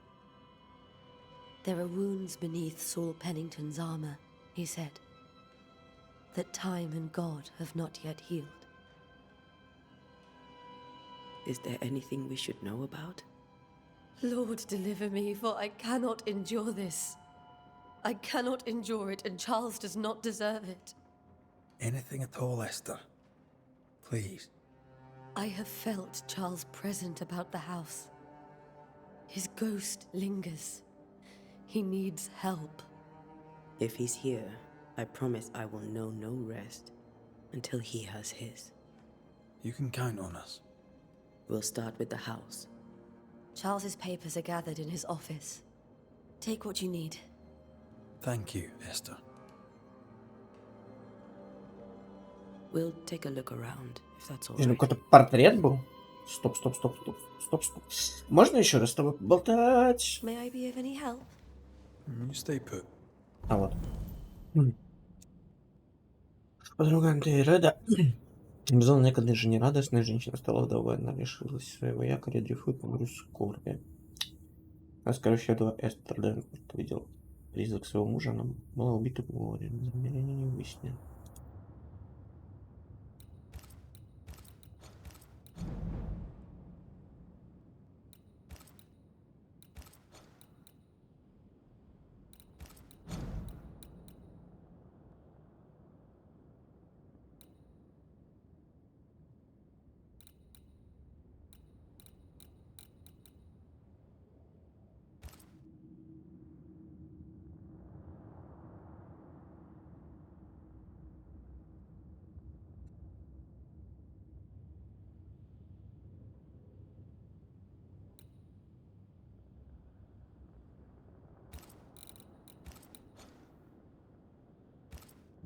There are wounds beneath Saul Pennington's armor, he said, that time and God have not yet healed. Is there anything we should know about? Lord, deliver me, for I cannot endure this. I cannot endure it, and Charles does not deserve it. Anything at all, Esther. Please. I have felt Charles present about the house. His ghost lingers. He needs help. If he's here, I promise I will know no rest until he has his. You can count on us. We'll start with the house. Charles's papers are gathered in his office. Take what you need. Thank you, Esther. We'll take a look around, if that's all Ну, right. какой-то портрет был. Стоп. Можно еще раз с тобой поболтать? May I be of any help? You stay put. А вот. Подруга Андрея рада. Безусловно, некогда же нерадостная женщина стала вдовой. Она лишилась своего якоря, дрейфует по морю скорби. Раскрывающая вдова Эстер Денфорд видел призрак своего мужа. Она была убита в море. Замерение не выяснено.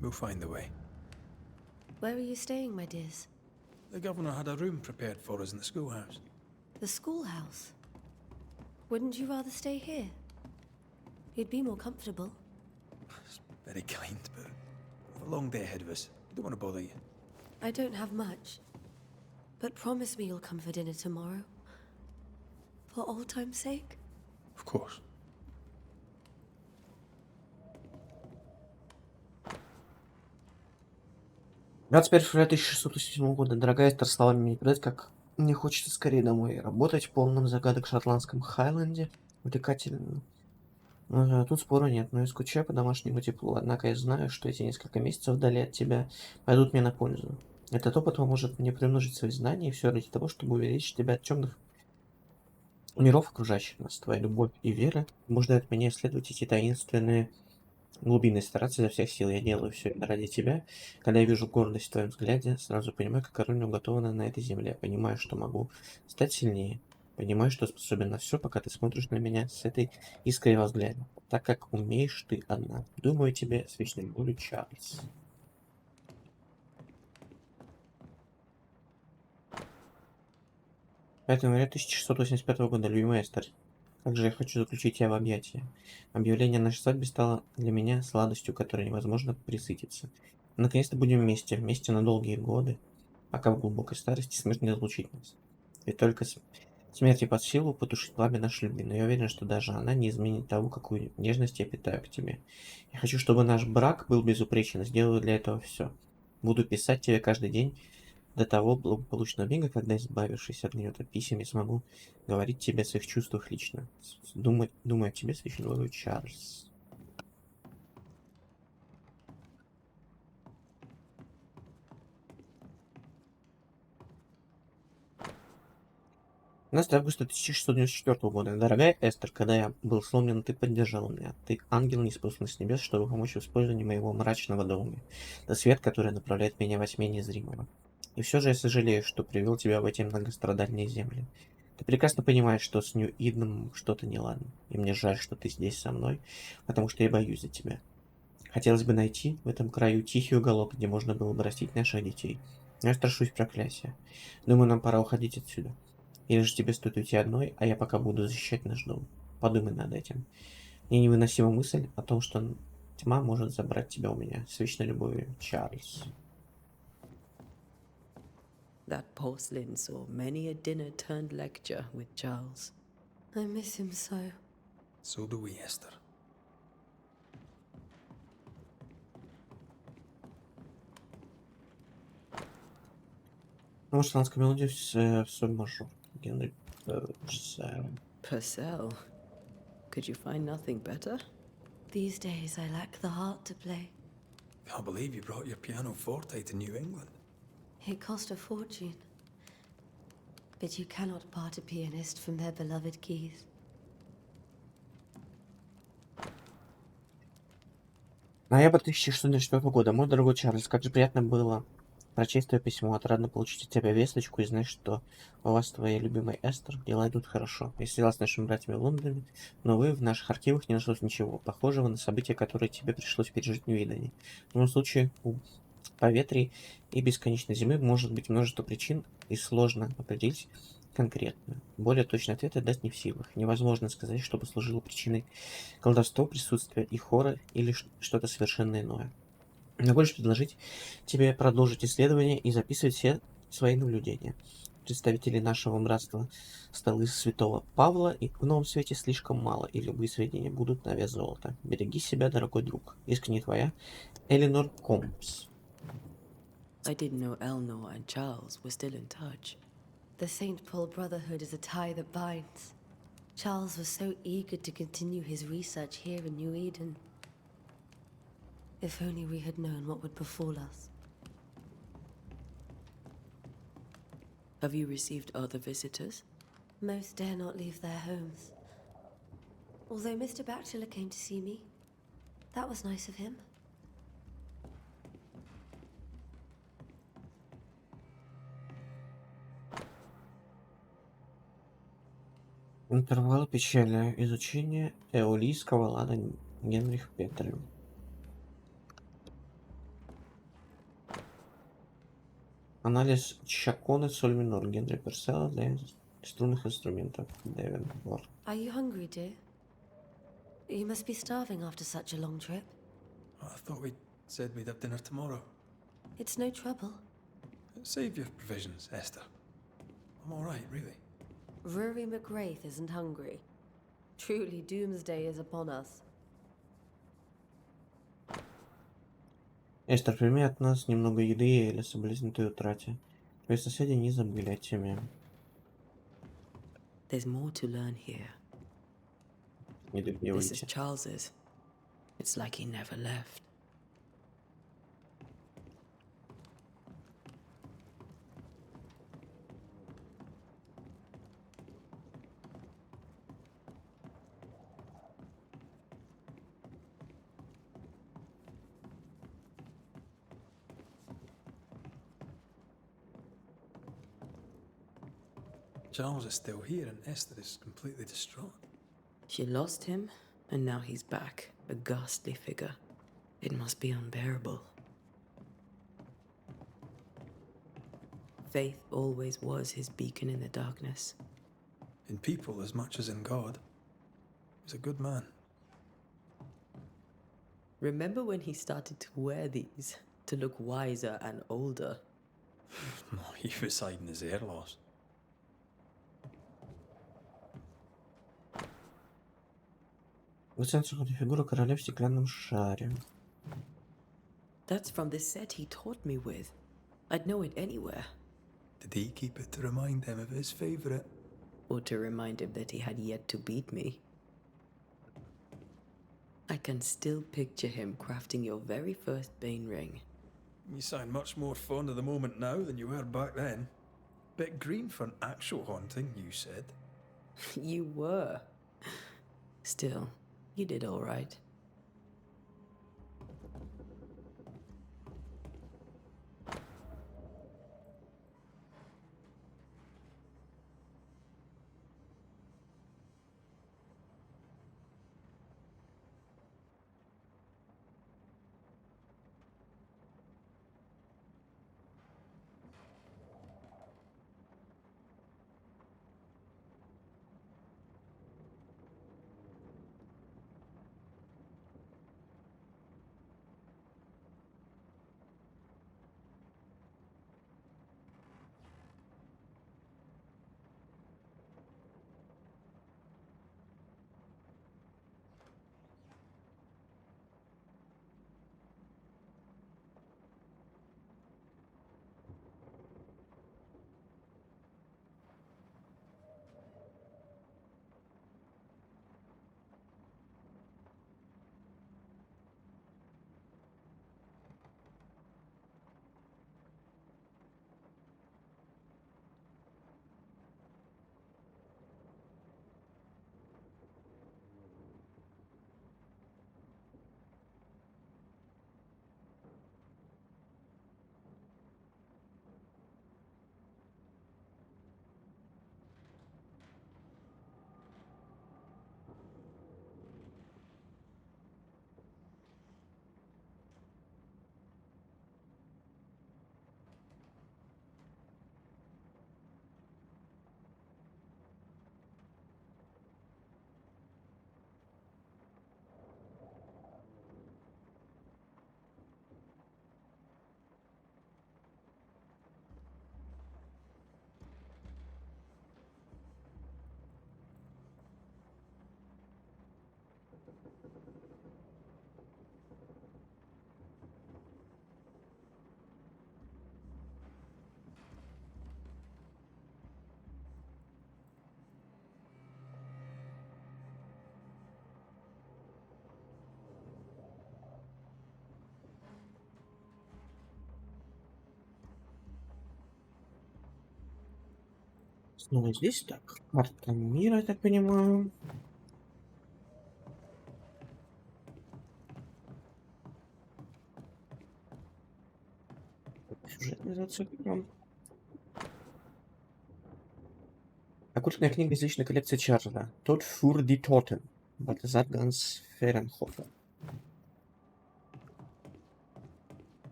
We'll find the way. Where are you staying, my dears? The governor had a room prepared for us in the schoolhouse. The schoolhouse? Wouldn't you rather stay here? You'd be more comfortable. It's very kind, but we've a long day ahead of us. I don't want to bother you. I don't have much. But promise me you'll come for dinner tomorrow. For old time's sake? Of course. Теперь февраля 1687 года. Дорогая Эстер, словами мне передать, как мне хочется скорее домой работать в полном загадок шотландском Хайленде. Увлекательно. Тут спору нет, но я скучаю по домашнему теплу. Однако я знаю, что эти несколько месяцев вдали от тебя пойдут мне на пользу. Этот опыт поможет мне приумножить свои знания, и все ради того, чтобы увеличить тебя от темных миров, окружающих нас. Твоя любовь и вера побуждают меня исследовать эти таинственные глубины, стараться изо всех сил. Я делаю все это ради тебя. Когда я вижу гордость в твоем взгляде, сразу понимаю, какая роль мне уготована на этой земле. Понимаю, что могу стать сильнее. Понимаю, что способен на все, пока ты смотришь на меня с этой искрой во взгляде. Так как умеешь ты одна. Думаю тебе с вечной болью, Чарльз. 5 января 1685 года. Любимая Эстер. Как же я хочу заключить тебя в объятия. Объявление о нашей свадьбе стало для меня сладостью, которой невозможно присытиться. Наконец-то будем вместе на долгие годы, пока в глубокой старости смерть не разлучит нас. Ведь только смерти под силу потушить пламя нашей любви, но я уверен, что даже она не изменит того, какую нежность я питаю к тебе. Я хочу, чтобы наш брак был безупречен, сделаю для этого все. Буду писать тебе каждый день до того благополучного мига, когда, избавившись от гнета писем, я смогу говорить тебе о своих чувствах лично. Думай о тебе, священный Чарльз. У нас августа 1694 года. Дорогая Эстер, когда я был сломлен, ты поддержала меня. Ты ангел, неспосланный с небес, чтобы помочь в использовании моего мрачного дома. Это свет, который направляет меня во тьме незримого. И все же я сожалею, что привел тебя в эти многострадальные земли. Ты прекрасно понимаешь, что с Нью-Идном что-то неладно. И мне жаль, что ты здесь со мной, потому что я боюсь за тебя. Хотелось бы найти в этом краю тихий уголок, где можно было бы растить наших детей. Но я страшусь проклятия. Думаю, нам пора уходить отсюда. Или же тебе стоит уйти одной, а я пока буду защищать наш дом. Подумай над этим. Мне невыносима мысль о том, что тьма может забрать тебя у меня. С вечной любовью, Чарльз. That porcelain saw many a dinner turned lecture with Charles. I miss him so. So do we, Esther. Ну, шотландская мелодия в соль мажор. Генри Пурсел. Purcell. Could you find nothing better? These days I lack the heart to play. Can't believe you brought your pianoforte to New England. It cost a fortune. But you cannot part a pianist from their beloved keys. Ноябрь 1604 года. Мой дорогой Чарльз, как же приятно было прочесть твое письмо. Отрадно получить от тебя весточку и знать, что у вас, твоей любимой Эстер, дела идут хорошо. Я связалась с нашими братьями в Лондоне, но в наших архивах не нашлось ничего похожего на события, которые тебе пришлось пережить в Ньюидоне. В любом случае, у поветрий и бесконечной зимы может быть множество причин, и сложно определить конкретную. Более точный ответ я дать не в силах. Невозможно сказать, что послужило причиной колдовства, присутствия и хора или что-то совершенно иное. Но больше предложить тебе продолжить исследование и записывать все свои наблюдения. Представителей нашего братства столы святого Павла и в новом свете слишком мало, и любые сведения будут на вес золота. Береги себя, дорогой друг. Искренне твоя, Эленор Компс. I didn't know Eleanor and Charles were still in touch. The St. Paul Brotherhood is a tie that binds. Charles was so eager to continue his research here in New Eden. If only we had known what would befall us. Have you received other visitors? Most dare not leave their homes. Although Mr. Bachelor came to see me. That was nice of him. Интервал печали. Изучение эолийского лада Генрих Петри. Анализ чаконы соль минор Генри Персела для струнных инструментов. Дэвин Бор. Are you hungry, dear? You must be starving after such a long trip. I thought we said we'd have dinner tomorrow. It's no trouble. Save your provisions, Esther. I'm all right, really. Rory McGrath isn't hungry. Truly, doomsday is upon us. Эстер, прими от нас немного еды или соболезную той утрате. Твои соседи не забыли о теме. There's more to learn here. Не This is догневайте. Charles's. It's like he never left. Charles is still here and Esther is completely distraught. She lost him, and now he's back, a ghastly figure. It must be unbearable. Faith always was his beacon in the darkness. In people as much as in God. He's a good man. Remember when he started to wear these to look wiser and older? No, he was hiding his hair loss. Вы центр фигура короля в стеклянном шаре. That's from the set he taught me with. I'd know it anywhere. Did he keep it to remind him of his favourite? Or to remind him that he had yet to beat me. I can still picture him crafting your very first Bane ring. You sound much more fond of the moment now than you were back then. Bit green for an actual haunting, you said. You were. Still, you did all right. Снова здесь, так. Карта мира, я так понимаю. Сюжетный зацепка. Оккультная книга из личной коллекции Чарльза. Тот für die Toten. Бальтазар Ганс Ференхофер.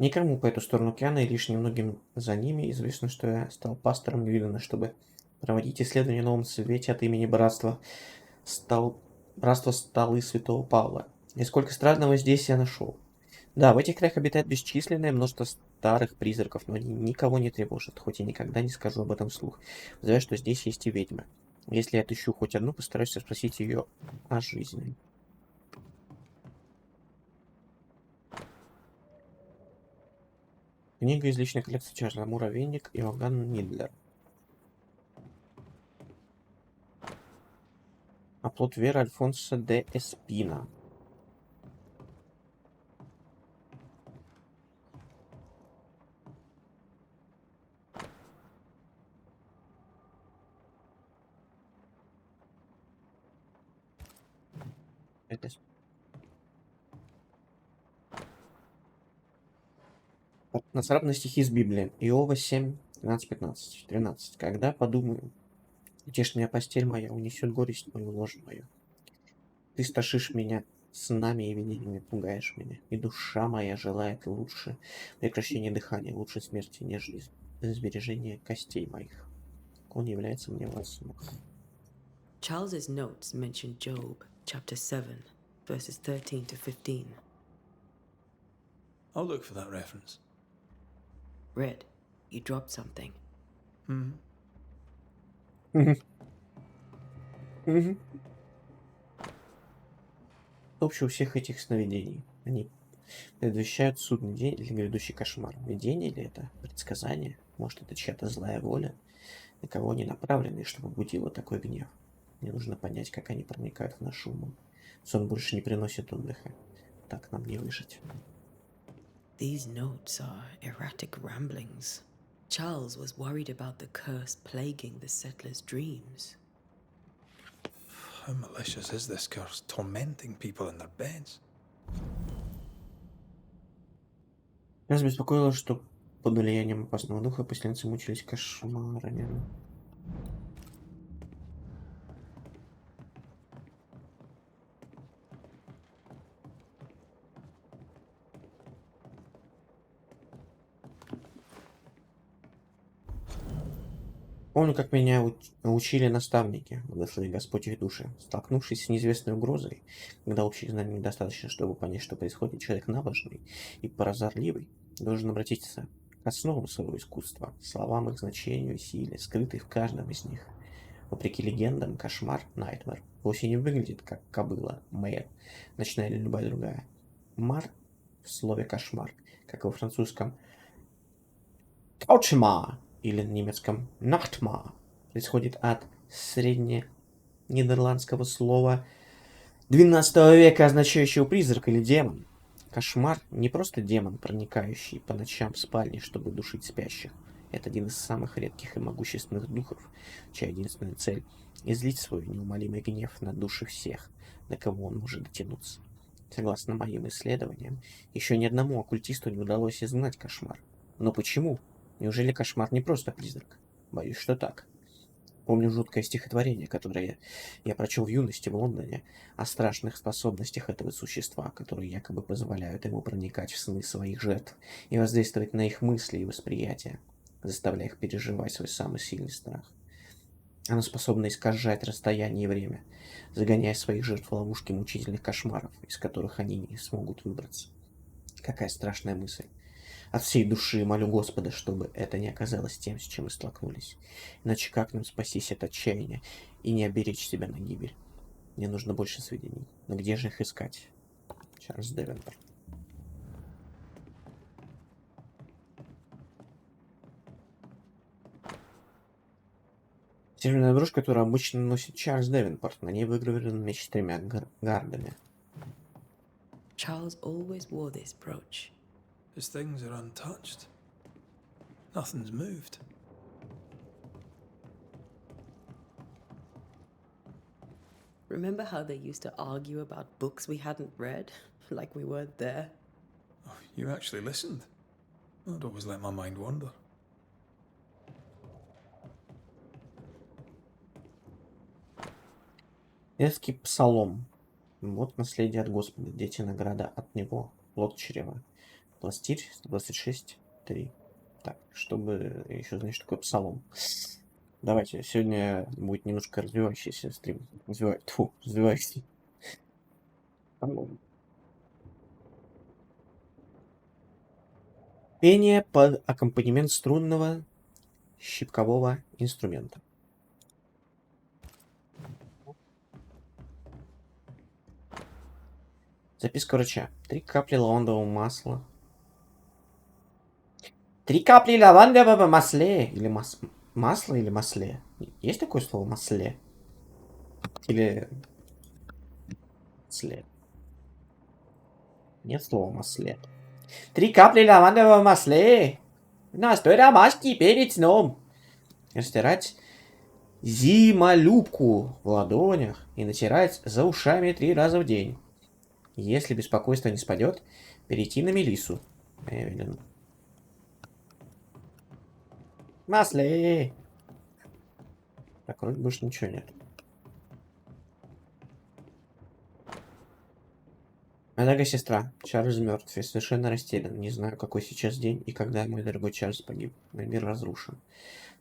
Никому по эту сторону океана и лишь немногим за ними известно, что я стал пастором Виллена, чтобы проводить исследования в новом свете от имени Братства Столы Святого Павла. И сколько странного здесь я нашел. Да, в этих краях обитает бесчисленное множество старых призраков, но они никого не тревожат, хоть и никогда не скажу об этом вслух. Знаю, что здесь есть и ведьмы. Если я отыщу хоть одну, постараюсь спросить ее о жизни. Книга из личной коллекции Чарльза. Муравейник Иоганн Нидлер. Оплот веры Альфонсо де Эспина. Это... Нацарапаны стихи из Библии. Иова 7, 12, 15, 13. Когда подумаю, утешь меня постель моя, унесет горесть мою, ложь мою. Ты страшишь меня снами и видениями, пугаешь меня. И душа моя желает лучше прекращения дыхания, лучше смерти, нежели сбережения костей моих. Он является мне во снах. Charles's notes mention Job, chapter 7, verses 13 to 15. I'll look for that reference. Red, you dropped something. Общее у всех этих сновидений. Они предвещают судный день или грядущий кошмар. Видение ли это? Предсказание? Может, это чья-то злая воля? На кого они направлены, чтобы будило такой гнев? Мне нужно понять, как они проникают в наш ум. Сон больше не приносит отдыха. Так нам не выжить. These notes are erratic ramblings. Charles was worried about the curse plaguing the settlers' dreams. How malicious is this curse, tormenting people in their beds? Нас беспокоило, что под влиянием опасного духа поселенцы мучились кошмарами. Помню, как меня учили наставники, благослови Господь их души. Столкнувшись с неизвестной угрозой, когда общих знаний недостаточно, чтобы понять, что происходит, человек набожный и прозорливый должен обратиться к основам своего искусства, словам их значению и силе, скрытой в каждом из них. Вопреки легендам, кошмар, Найтмэр, вовсе не выглядит как кобыла, мэр, ночная или любая другая. Мар в слове кошмар, как и во французском Каучма или на немецком Nachtmar, происходит от средненидерландского слова XII века, означающего призрак или демон. Кошмар не просто демон, проникающий по ночам в спальни, чтобы душить спящих. Это один из самых редких и могущественных духов, чья единственная цель — излить свой неумолимый гнев на души всех, до кого он может дотянуться. Согласно моим исследованиям, еще ни одному оккультисту не удалось изгнать кошмар. Но почему? Неужели кошмар не просто призрак? Боюсь, что так. Помню жуткое стихотворение, которое я прочел в юности в Лондоне, о страшных способностях этого существа, которые якобы позволяют ему проникать в сны своих жертв и воздействовать на их мысли и восприятия, заставляя их переживать свой самый сильный страх. Оно способно искажать расстояние и время, загоняя своих жертв в ловушки мучительных кошмаров, из которых они не смогут выбраться. Какая страшная мысль. От всей души молю Господа, чтобы это не оказалось тем, с чем мы столкнулись. Иначе как нам спастись от отчаяния и не оберечь себя на гибель? Мне нужно больше сведений. Но где же их искать? Чарльз Девенпорт. Серебряная брошь, которую обычно носит Чарльз Девенпорт. На ней выгравирован меч с тремя гардами. Charles always wore this brooch. His things are untouched. Nothing's moved. Remember how they used to argue about books we hadn't read? Like we weren't there? Oh, you actually listened? I'd always let my mind wander. Детский псалом. Вот наследие от Господа, дети награда от Него. Плод чрева. Пластирь 126.3. Так, чтобы еще знать, что такое псалом. Давайте, сегодня будет немножко развивающийся стрим. Развивающийся. Пение под аккомпанемент струнного щипкового инструмента. Записка врача. 3 капли лавандового масла. 3 капли лавандового масла. Или масло или масле? Есть такое слово масле? Или масле? Нет слова масле. 3 капли лавандового масла. Настой ромашки перед сном. Растирать зимолюбку в ладонях и натирать за ушами 3 раза в день. Если беспокойство не спадет, перейти на мелиссу. Эвелин. Масле. Так, вроде больше ничего нет. Моя дорогая сестра, Чарльз мертв. Я совершенно растерян. Не знаю, какой сейчас день и когда мой дорогой Чарльз погиб. Мой мир разрушен.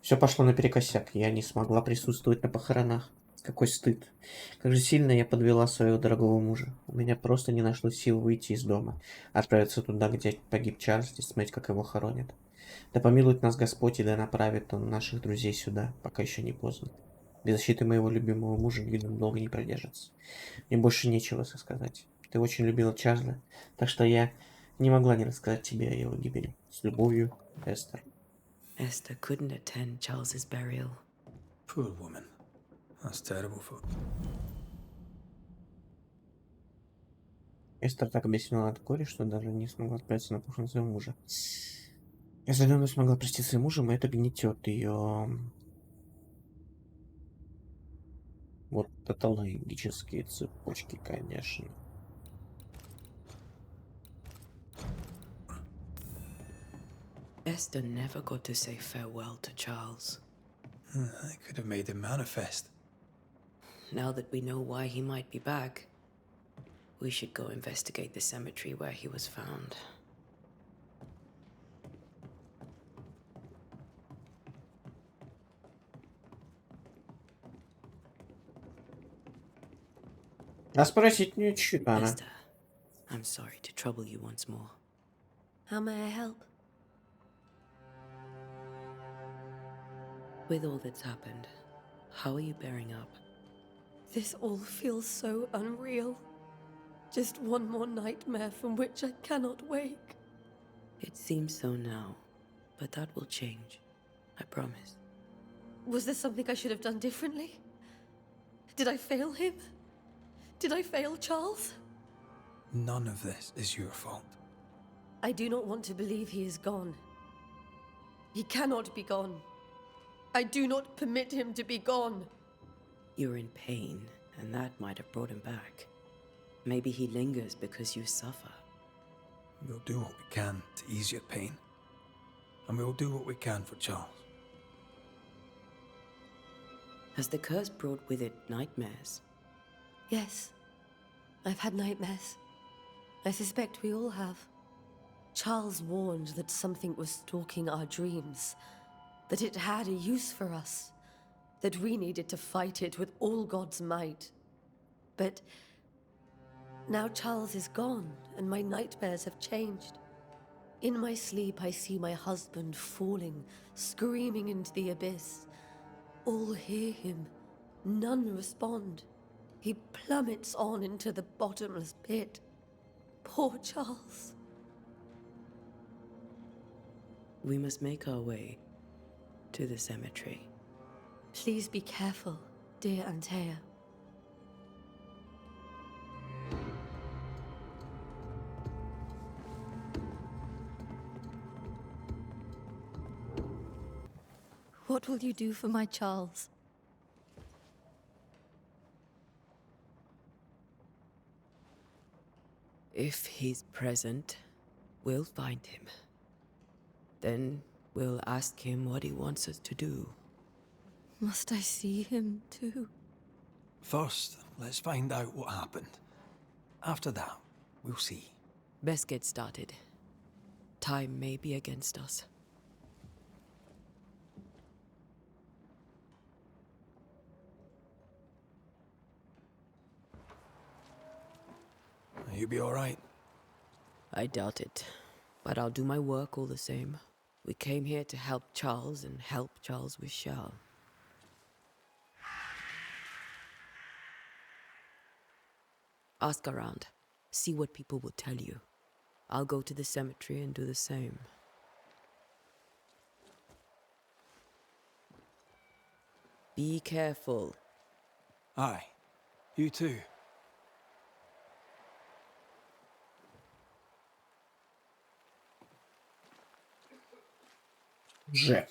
Все пошло наперекосяк. Я не смогла присутствовать на похоронах. Какой стыд. Как же сильно я подвела своего дорогого мужа. У меня просто не нашлось сил выйти из дома, отправиться туда, где погиб Чарльз, и смотреть, как его хоронят. Да помилует нас Господь, и да направит он наших друзей сюда, пока еще не поздно. Без защиты моего любимого мужа Гидон долго не продержится. Мне больше нечего сказать. Ты очень любила Чарльза, так что я не могла не рассказать тебе о его гибели. С любовью, Эстер. Esther couldn't attend Charles's burial. Poor woman. That's terrible for... Эстер так объяснила от горя, что даже не смогла отправиться на похороны своего мужа. Если она смогла проститься с мужем, это гнетет ее вот патологические цепочки, конечно. Esther never got to say farewell to Charles. I could have made him manifest. Now that we know why he might be back, we should go investigate the cemetery where he was found. А спросить не чуть рано. Esther, I'm sorry to trouble you once more. How may I help? With all that's happened, how are you bearing up? This all feels so unreal. Just one more nightmare from which I cannot wake. It seems so now, but that will change. I promise. Was there something I should have done differently? Did I fail him? Did I fail Charles? None of this is your fault. I do not want to believe he is gone. He cannot be gone. I do not permit him to be gone. You're in pain, and that might have brought him back. Maybe he lingers because you suffer. We'll do what we can to ease your pain. And we'll do what we can for Charles. Has the curse brought with it nightmares? Yes. I've had nightmares. I suspect we all have. Charles warned that something was stalking our dreams, that it had a use for us, that we needed to fight it with all God's might. But now Charles is gone, and my nightmares have changed. In my sleep, I see my husband falling, screaming into the abyss. All hear him. None respond. He plummets on into the bottomless pit. Poor Charles. We must make our way to the cemetery. Please be careful, dear Antea. What will you do for my Charles? If he's present, we'll find him. Then we'll ask him what he wants us to do. Must I see him too? First, let's find out what happened. After that, we'll see. Best get started. Time may be against us. You be all right? I doubt it, but I'll do my work all the same. We came here to help Charles, and help Charles we shall. Ask around. See what people will tell you. I'll go to the cemetery and do the same. Be careful. Aye. You too. Же.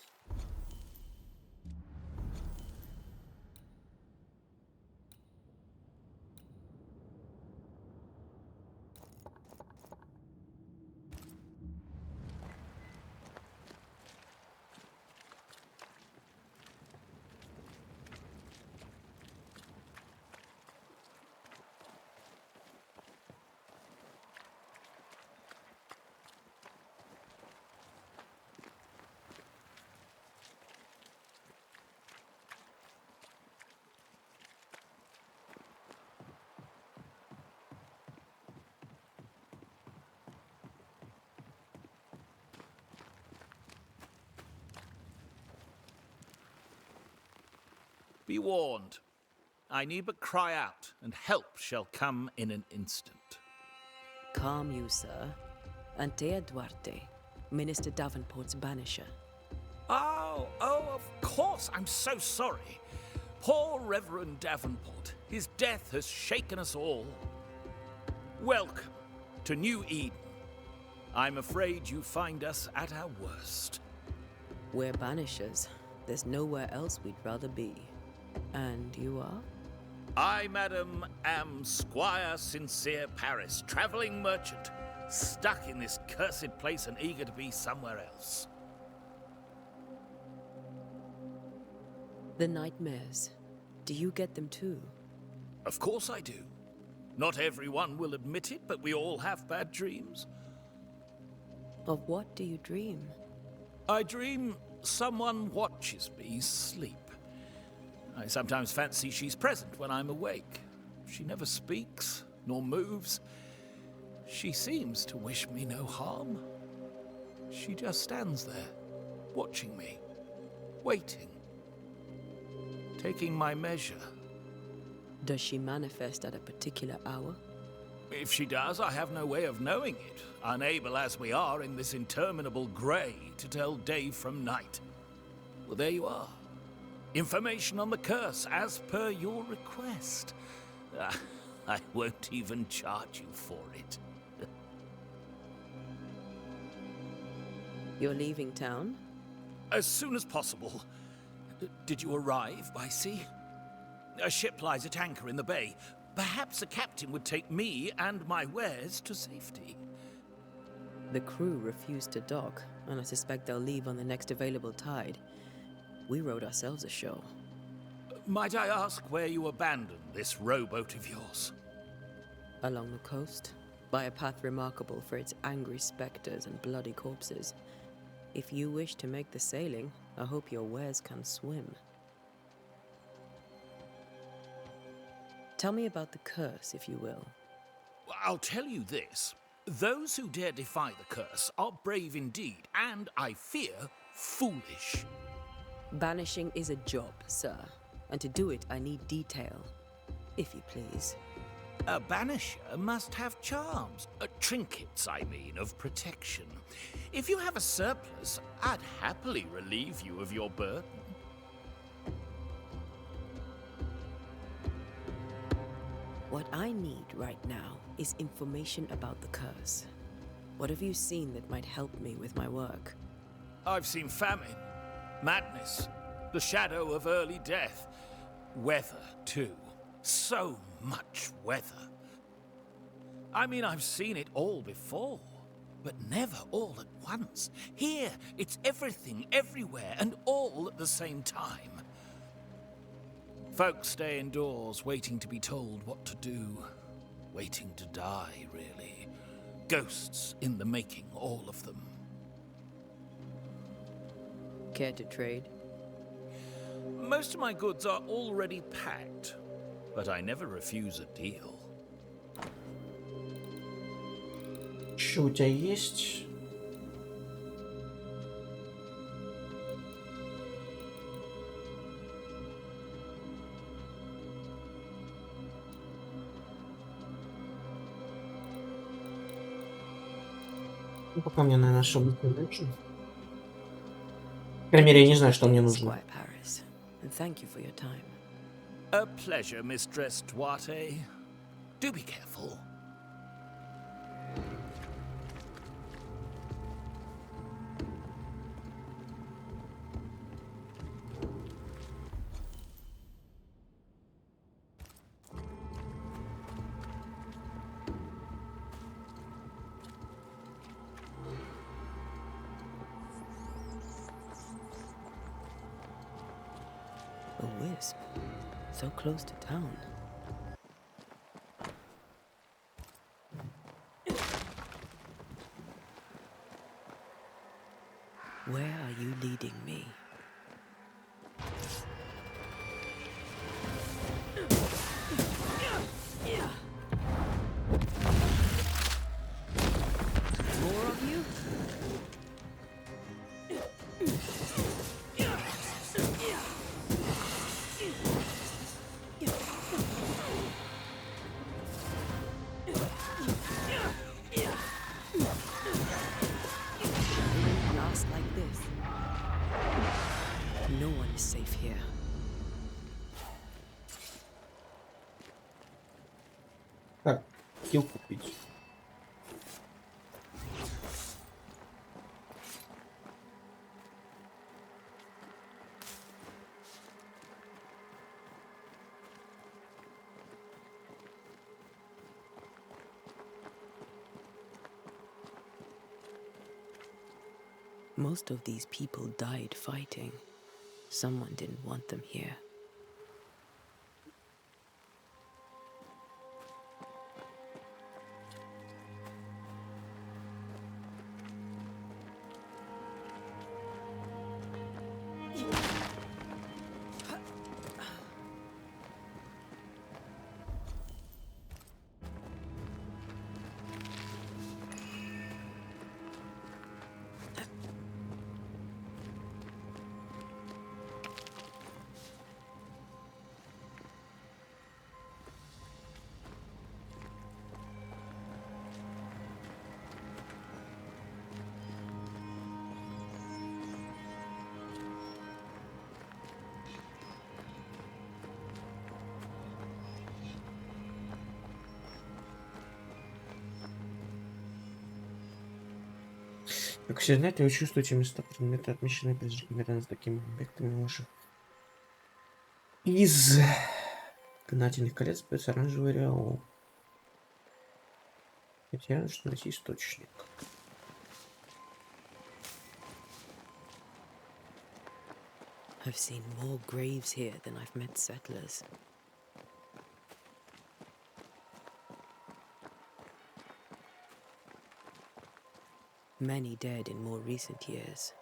Be warned. I need but cry out, and help shall come in an instant. calm you, sir. Antea Duarte, Minister Davenport's banisher. Oh, of course. I'm so sorry. Poor Reverend Davenport. His death has shaken us all. Welcome to New Eden. I'm afraid you find us at our worst. We're banishers. There's nowhere else we'd rather be. And you are? I, madam, am Squire Sincere Paris, travelling merchant, stuck in this cursed place and eager to be somewhere else. The nightmares. Do you get them too? Of course I do. Not everyone will admit it, but we all have bad dreams. Of what do you dream? I dream someone watches me sleep. I sometimes fancy she's present when I'm awake. She never speaks, nor moves. She seems to wish me no harm. She just stands there, watching me, waiting, taking my measure. Does she manifest at a particular hour? If she does, I have no way of knowing it, unable as we are in this interminable grey to tell day from night. Well, there you are. Information on the curse, as per your request. I won't even charge you for it. You're leaving town? As soon as possible. Did you arrive by sea? A ship lies at anchor in the bay. Perhaps a captain would take me and my wares to safety. The crew refused to dock, and I suspect they'll leave on the next available tide. We rode ourselves ashore. Might I ask where you abandoned this rowboat of yours? Along the coast, by a path remarkable for its angry specters and bloody corpses. If you wish to make the sailing, I hope your wares can swim. Tell me about the curse, if you will. I'll tell you this. Those who dare defy the curse are brave indeed, and, I fear, foolish. Banishing is a job, sir. And to do it, I need detail. If you please. A banisher must have charms. Trinkets, I mean, of protection. If you have a surplus, I'd happily relieve you of your burden. What I need right now is information about the curse. What have you seen that might help me with my work? I've seen famine, madness, the shadow of early death. Weather, too. So much weather. I mean, I've seen it all before, but never all at once. Here, it's everything, everywhere, and all at the same time. Folks stay indoors, waiting to be told what to do. Waiting to die, really. Ghosts in the making, all of them. Care to trade? Most of my goods are already packed, but I never refuse a deal. Что у тебя есть? Ну, пока мне, наверное, особо не нужно. По крайней мере, я не знаю, что мне нужно. Squire Paris, and thank you for your time. A pleasure, Mistress Duarte. Do be careful. A wisp. So close to town. Where are you leading me? More of you? Так, килл купить. Most of these people died fighting. Someone didn't want them here. Как все знаете, вы чувствуете места предметы, отмеченные призраками рядом с такими объектами ваших. Из гнательных колец появится оранжевый реол. Хотя, что найти источник. I've seen more graves here than I've met settlers. Many dead in more recent years.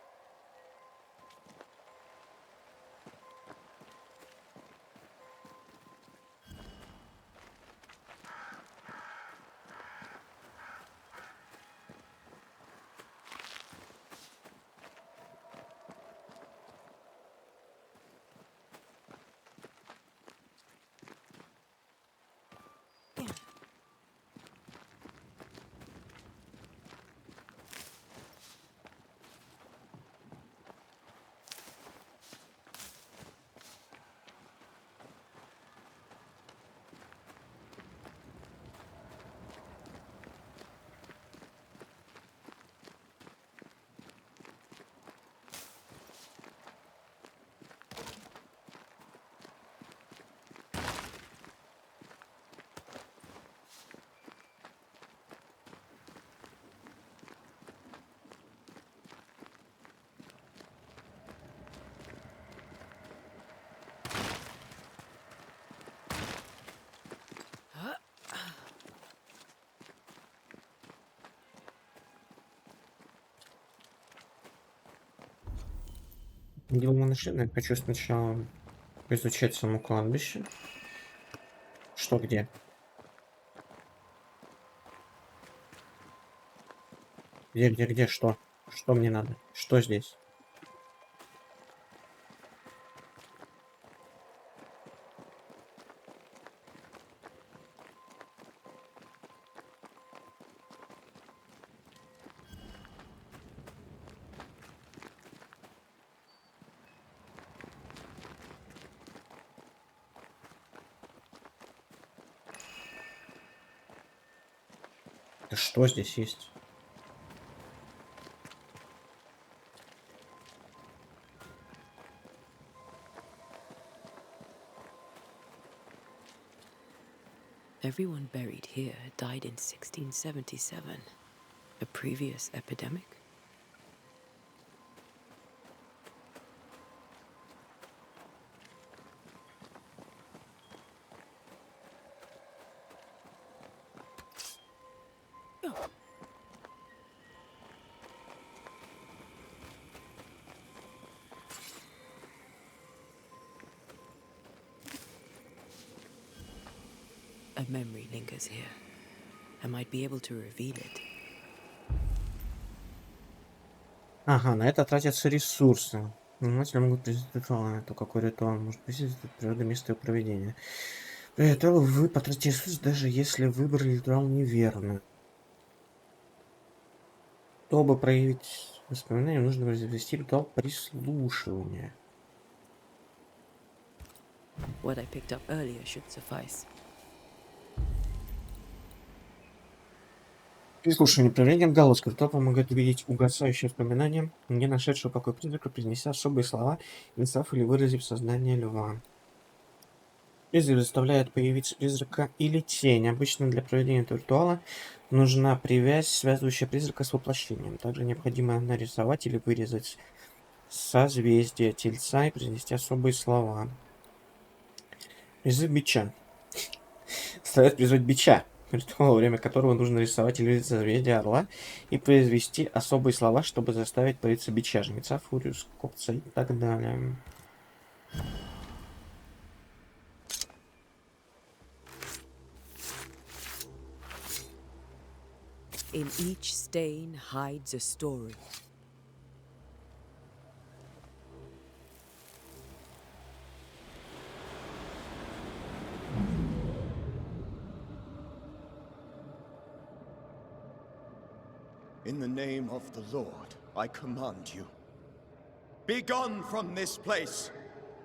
Дело мы нашли, но я хочу сначала изучать само кладбище. Что где? Где, что? Что мне надо? Что здесь? Да что здесь есть? Everyone buried here died in 1677. A previous epidemic? A memory lingers here. I might be able to reveal it. Ага, на это тратятся ресурсы. Внимательно могут произвести ритуал. Это какой ритуал может произвести природа места его проведения. При ритуале вы потратите ресурсы, даже если выбрали ритуал неверно. Чтобы проявить воспоминания, нужно произвести ритуал прислушивания. What I picked up earlier should suffice. При слушании управления отголоски рта помогает увидеть угасающие воспоминания, не нашедшего покой призрака, произнеся особые слова, инициав или выразив сознание льва. Призрак заставляет появиться призрака или тень. Обычно для проведения этого ритуала нужна привязь, связывающая призрака с воплощением. Также необходимо нарисовать или вырезать созвездие тельца и произнести особые слова. Призыв бича. Заставляет призвать бича, ритуал, во время которого нужно рисовать или вырезать созвездие орла и произвести особые слова, чтобы заставить появиться бича, жнеца, фурию, скопца и так далее. In each stain hides a story. In the name of the Lord, I command you. Be gone from this place!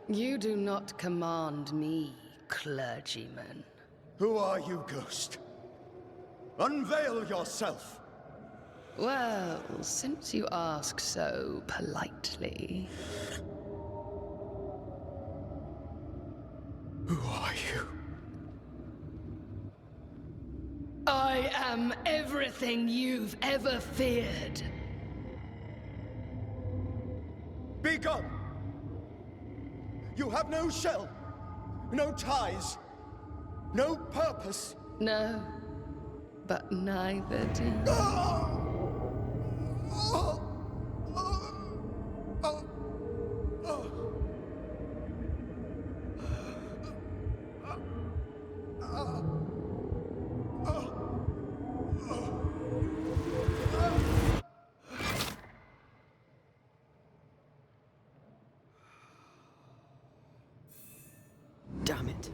You do not command me, clergyman. Who are you, ghost? Unveil yourself! Well, since you ask so politely... Who are you? I am everything you've ever feared. Be gone! You have no shell, no ties, no purpose. No, but neither do you. Damn it.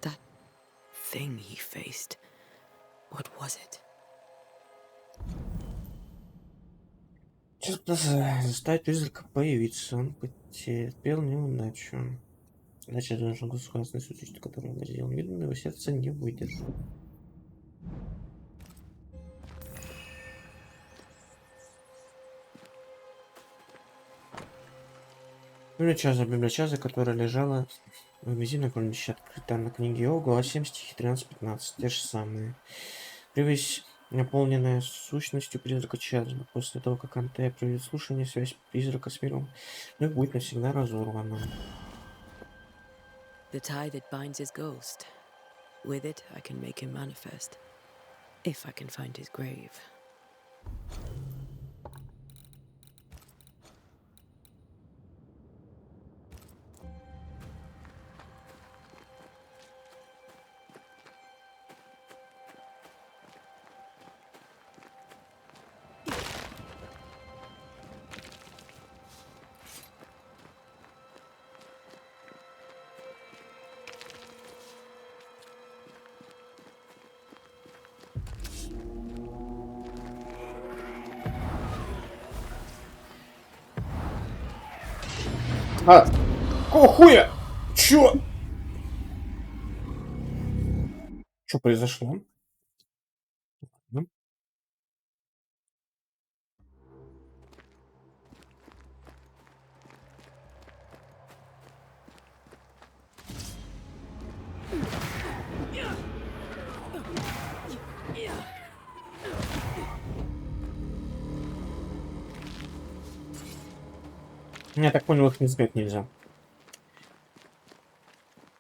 That thing he faced. What was it? Что-то заставить призрака появиться. Он потерпел неудачу. Иначе должен государственный существо, которое он сделал видно, его сердце не выдержит. Библиочаза, которая лежала в магазине, кроме открыта на книге Иова, глава 7, стихи 13-15, те же самые. Привязь, наполненная сущностью призрака Чаджа. После того, как Антея проведет слушание, связь призрака с миром будет навсегда разорвана. The tie that binds his ghost. With it, I can make him manifest. If I can find his grave. А! Какого хуя? Чё? Что произошло? Я так понял, их не сбить нельзя.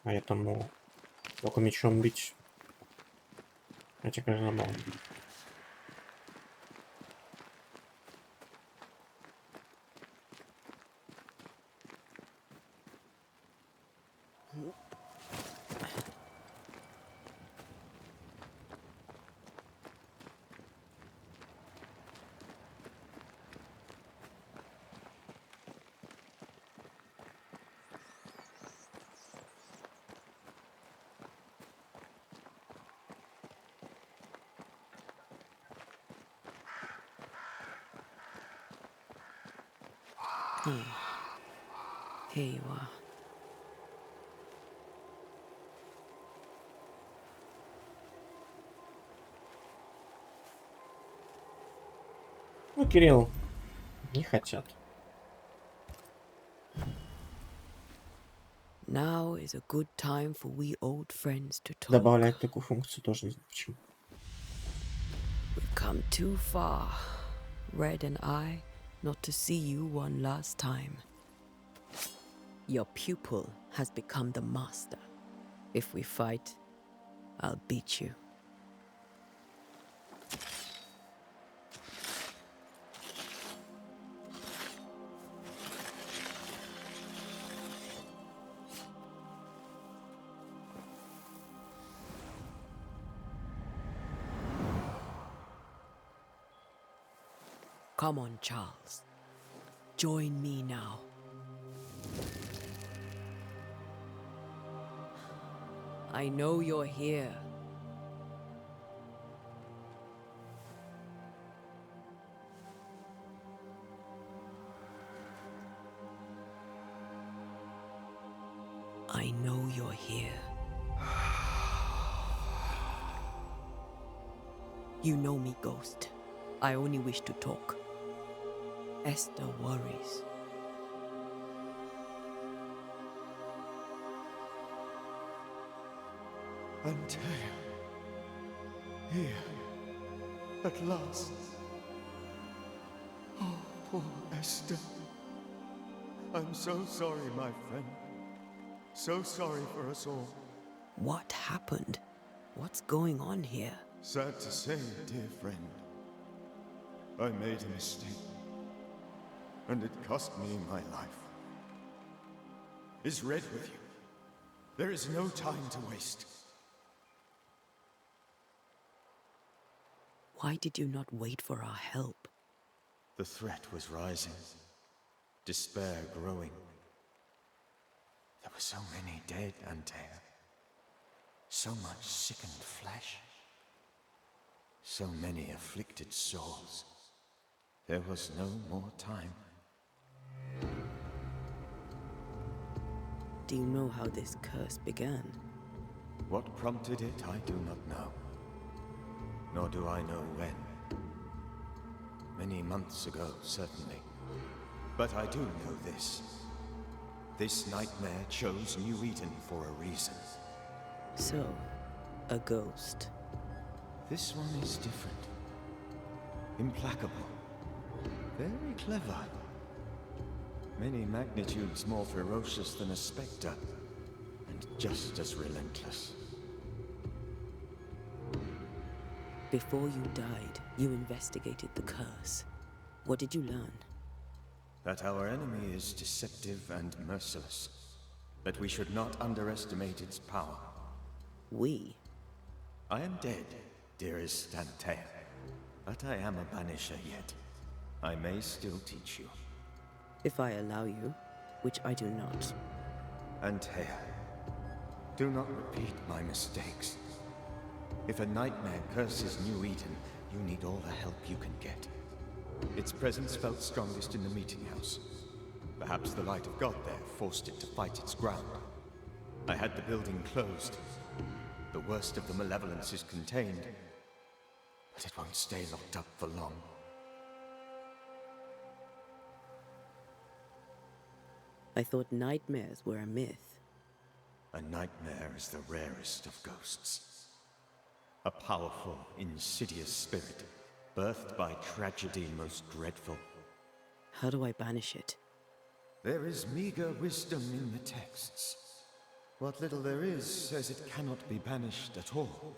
Поэтому только мечом бить. Это, конечно, забавно. Here you are. Ну, Кирилл, не хотят. Now is a good time for we old friends to talk. Добавлять такую функцию тоже не знаю почему. We've come too far, Red and I, not to see you one last time. Your pupil has become the master. If we fight, I'll beat you. Come on, Charles. Join me now. I know you're here. I know you're here. You know me, Ghost. I only wish to talk. Esther worries. Antea. Here. At last. Oh, poor Esther. I'm so sorry, my friend. So sorry for us all. What happened? What's going on here? Sad to say, dear friend. I made a mistake. And it cost me my life. Is Red with you? There is no time to waste. Why did you not wait for our help? The threat was rising. Despair growing. There were so many dead, Antea. So much sickened flesh. So many afflicted souls. There was no more time. Do you know how this curse began? What prompted it, I do not know. Nor do I know when. Many months ago, certainly. But I do know this. This nightmare chose New Eden for a reason. So, a ghost. This one is different. Implacable. Very clever. Many magnitudes more ferocious than a spectre. And just as relentless. Before you died, you investigated the curse. What did you learn? That our enemy is deceptive and merciless. That we should not underestimate its power. We? I am dead, dearest Antea. But I am a banisher yet. I may still teach you. If I allow you, which I do not. Antea, do not repeat my mistakes. If a nightmare curses New Eden, you need all the help you can get. Its presence felt strongest in the meeting house. Perhaps the light of God there forced it to fight its ground. I had the building closed. The worst of the malevolence is contained, but it won't stay locked up for long. I thought nightmares were a myth. A nightmare is the rarest of ghosts. A powerful, insidious spirit, birthed by tragedy most dreadful. How do I banish it? There is meager wisdom in the texts. What little there is says it cannot be banished at all.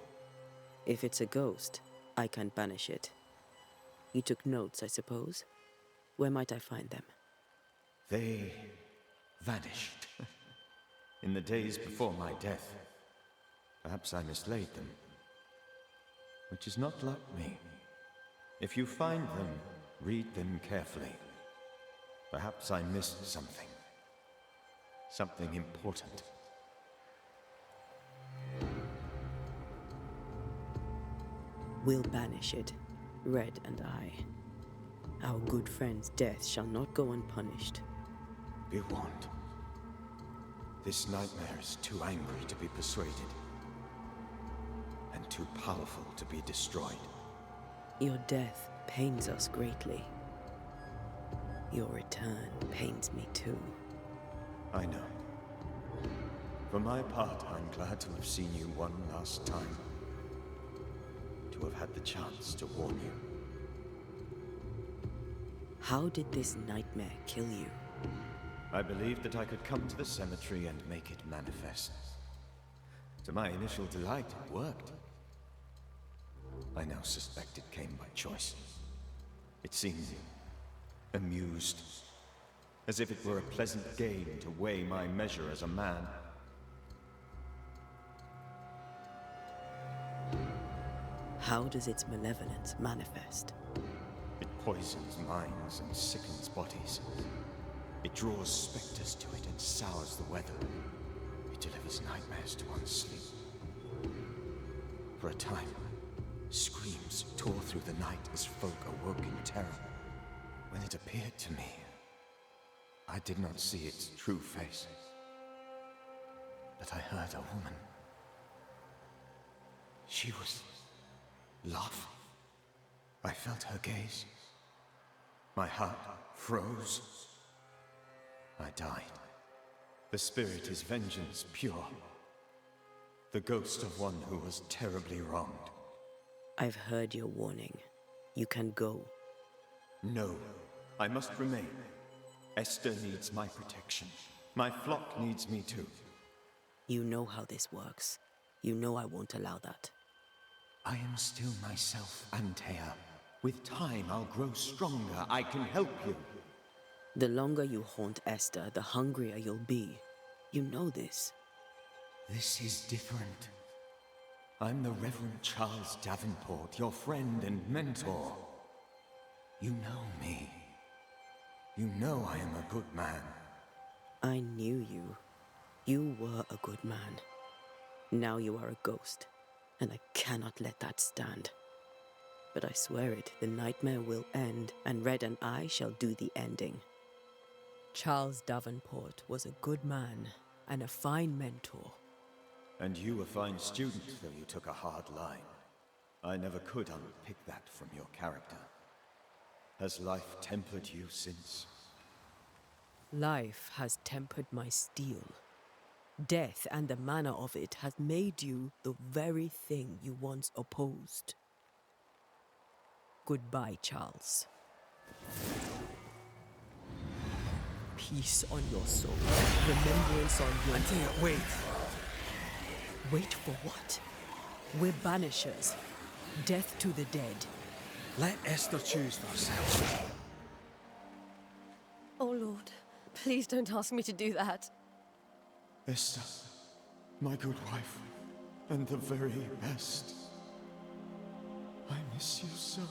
If it's a ghost, I can't banish it. You took notes, I suppose? Where might I find them? They vanished. In the days before my death. Perhaps I mislaid them. Which is not like me. If you find them, read them carefully. Perhaps I missed something. Something important. We'll banish it, Red and I. Our good friend's death shall not go unpunished. Be warned. This nightmare is too angry to be persuaded. And too powerful to be destroyed. Your death pains us greatly. Your return pains me too. I know. For my part, I'm glad to have seen you one last time. To have had the chance to warn you. How did this nightmare kill you? I believed that I could come to the cemetery and make it manifest. To my initial delight, it worked. I now suspect it came by choice. It seemed amused, as if it were a pleasant game to weigh my measure as a man. How does its malevolence manifest? It poisons minds and sickens bodies. It draws specters to it and sours the weather. It delivers nightmares to one's sleep. For a time, screams tore through the night as folk awoke in terror. When it appeared to me, I did not see its true face. But I heard a woman. She was laughing. I felt her gaze. My heart froze. I died. The spirit is vengeance pure. The ghost of one who was terribly wronged. I've heard your warning. You can go. No, I must remain. Esther needs my protection. My flock needs me too. You know how this works. You know I won't allow that. I am still myself, Antea. With time, I'll grow stronger. I can help you. The longer you haunt Esther, the hungrier you'll be. You know this. This is different. I'm the Reverend Charles Davenport, your friend and mentor. You know me. You know I am a good man. I knew you. You were a good man. Now you are a ghost, and I cannot let that stand. But I swear it, the nightmare will end, and Red and I shall do the ending. Charles Davenport was a good man and a fine mentor. And you a fine student, though you took a hard line. I never could unpick that from your character. Has life tempered you since? Life has tempered my steel. Death and the manner of it has made you the very thing you once opposed. Goodbye, Charles. Peace on your soul. Remembrance on your... Antea, wait. Wait for what? We're Banishers. Death to the dead. Let Esther choose for herself. Oh, Lord. Please don't ask me to do that. Esther, my good wife, and the very best. I miss you so.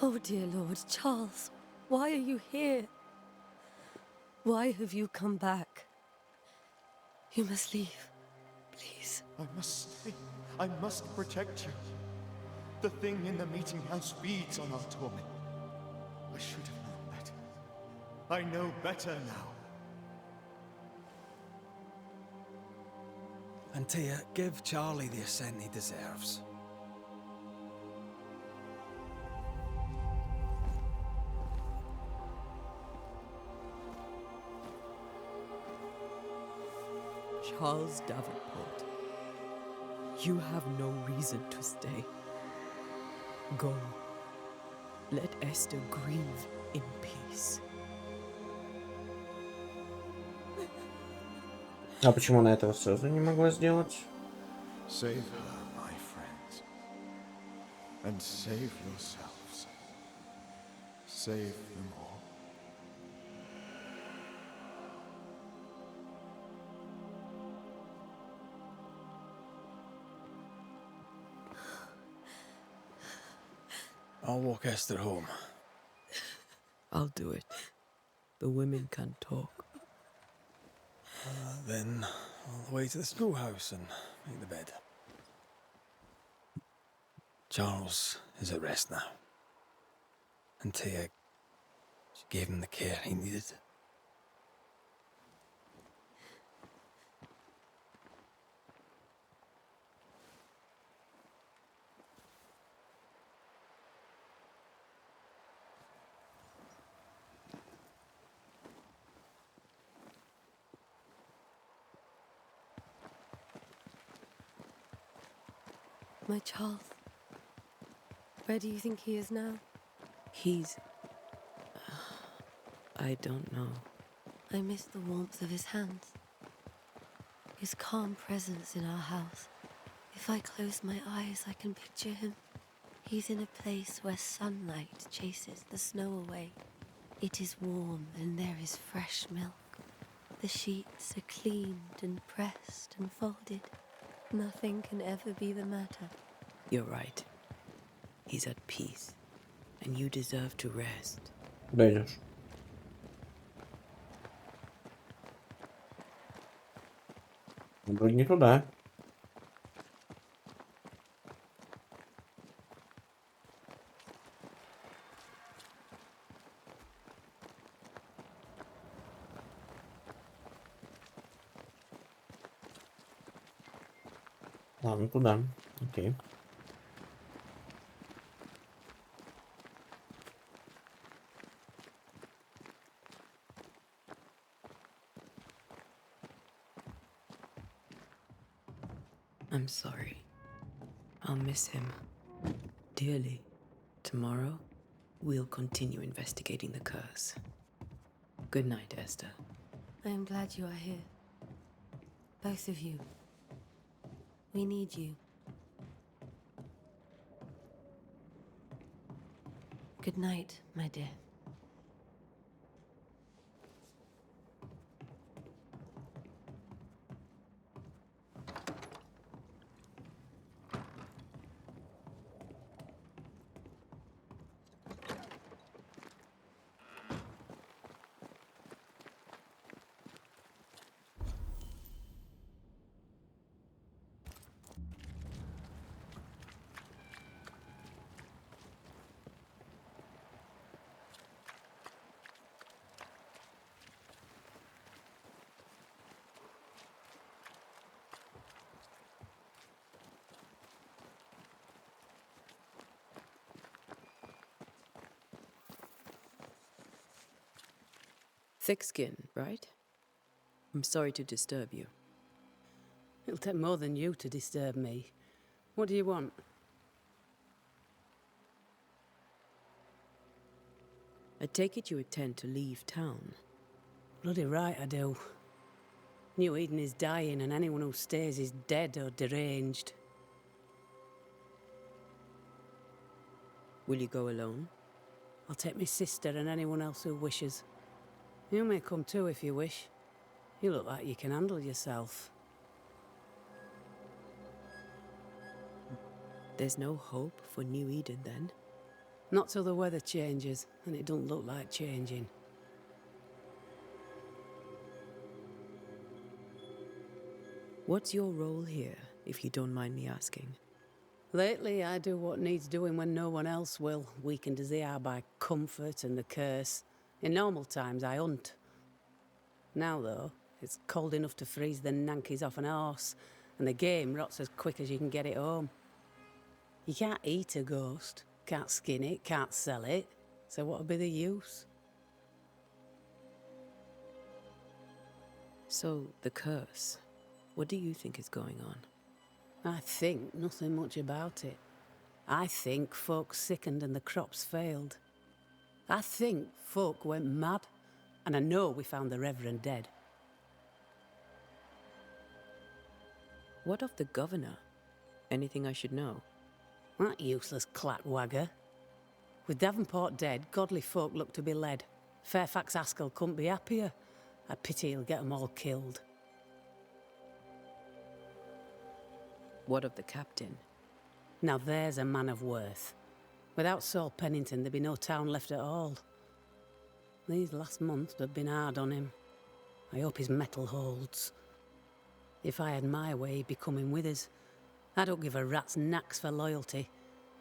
Oh, dear Lord. Charles, why are you here? Why have you come back? You must leave. Please. I must stay. I must protect you. The thing in the meeting house feeds on our torment. I should have known better. I know better now. Antea, give Charlie the ascent he deserves. Charles Davenport, you have no reason to stay. Go. Let Esther grieve in peace. А почему она этого сразу не могла сделать? Save her, my friends. And save yourselves. Save them all. I'll walk Esther home. I'll do it. The women can talk. Then all the way to the schoolhouse and make the bed. Charles is at rest now. Antea, she gave him the care he needed. My Charles. Where do you think he is now? He's... I don't know. I miss the warmth of his hands. His calm presence in our house. If I close my eyes, I can picture him. He's in a place where sunlight chases the snow away. It is warm and there is fresh milk. The sheets are cleaned and pressed and folded. Nothing can ever be the matter. You're right. He's at peace, and you deserve to rest. Дойдешь. Вроде не туда. Ладно, туда. Окей. I'm sorry. I'll miss him dearly. Tomorrow, we'll continue investigating the curse. Good night, Esther. I am glad you are here. Both of you. We need you. Good night, my dear. Thick skin, right? I'm sorry to disturb you. It'll take more than you to disturb me. What do you want? I take it you intend to leave town. Bloody right I do. New Eden is dying, and anyone who stays is dead or deranged. Will you go alone? I'll take my sister and anyone else who wishes. You may come too if you wish. You look like you can handle yourself. There's no hope for New Eden, then? Not till the weather changes, and it don't look like changing. What's your role here, if you don't mind me asking? Lately, I do what needs doing when no one else will, weakened as they are by comfort and the curse. In normal times, I hunt. Now, though, it's cold enough to freeze the nankies off an horse, and the game rots as quick as you can get it home. You can't eat a ghost, can't skin it, can't sell it, so what would be the use? So, the curse. What do you think is going on? I think nothing much about it. I think folk sickened and the crops failed. I think folk went mad, and I know we found the Reverend dead. What of the governor? Anything I should know? That useless clackwagger. With Davenport dead, godly folk look to be led. Fairfax Askell couldn't be happier. I pity he'll get 'em all killed. What of the captain? Now there's a man of worth. Without Saul Pennington, there'd be no town left at all. These last months have been hard on him. I hope his mettle holds. If I had my way, he'd be coming with us. I don't give a rat's knacks for loyalty.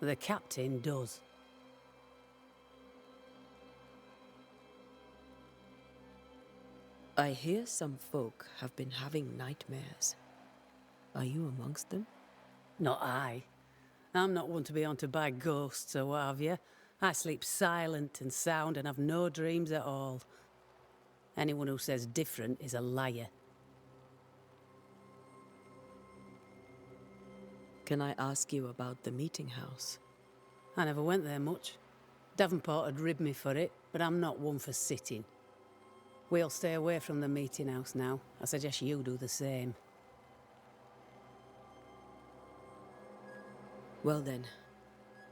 The captain does. I hear some folk have been having nightmares. Are you amongst them? Not I. I'm not one to be haunted by ghosts or what have you. I sleep silent and sound and have no dreams at all. Anyone who says different is a liar. Can I ask you about the meeting house? I never went there much. Davenport had ribbed me for it, but I'm not one for sitting. We'll stay away from the meeting house now. I suggest you do the same. Well then,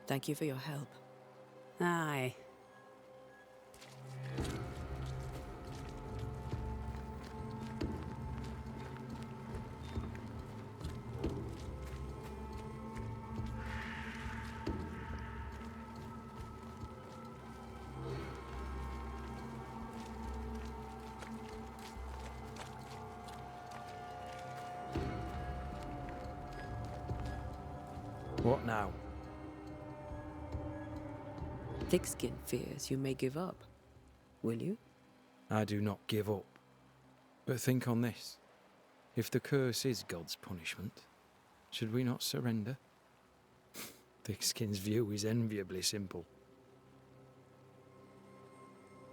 thank you for your help. Aye. What now? Thickskin fears you may give up. Will you? I do not give up. But think on this. If the curse is God's punishment, should we not surrender? Thickskin's view is enviably simple.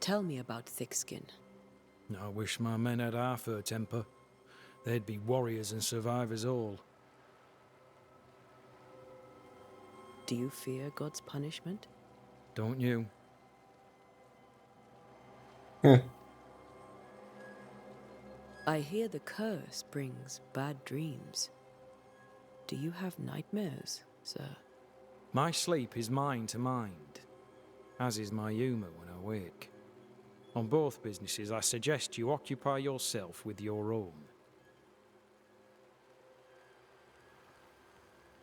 Tell me about Thickskin. I wish my men had half her temper. They'd be warriors and survivors all. Do you fear God's punishment? Don't you? I hear the curse brings bad dreams. Do you have nightmares, sir? My sleep is mind to mind, as is my humour when I wake. On both businesses, I suggest you occupy yourself with your own.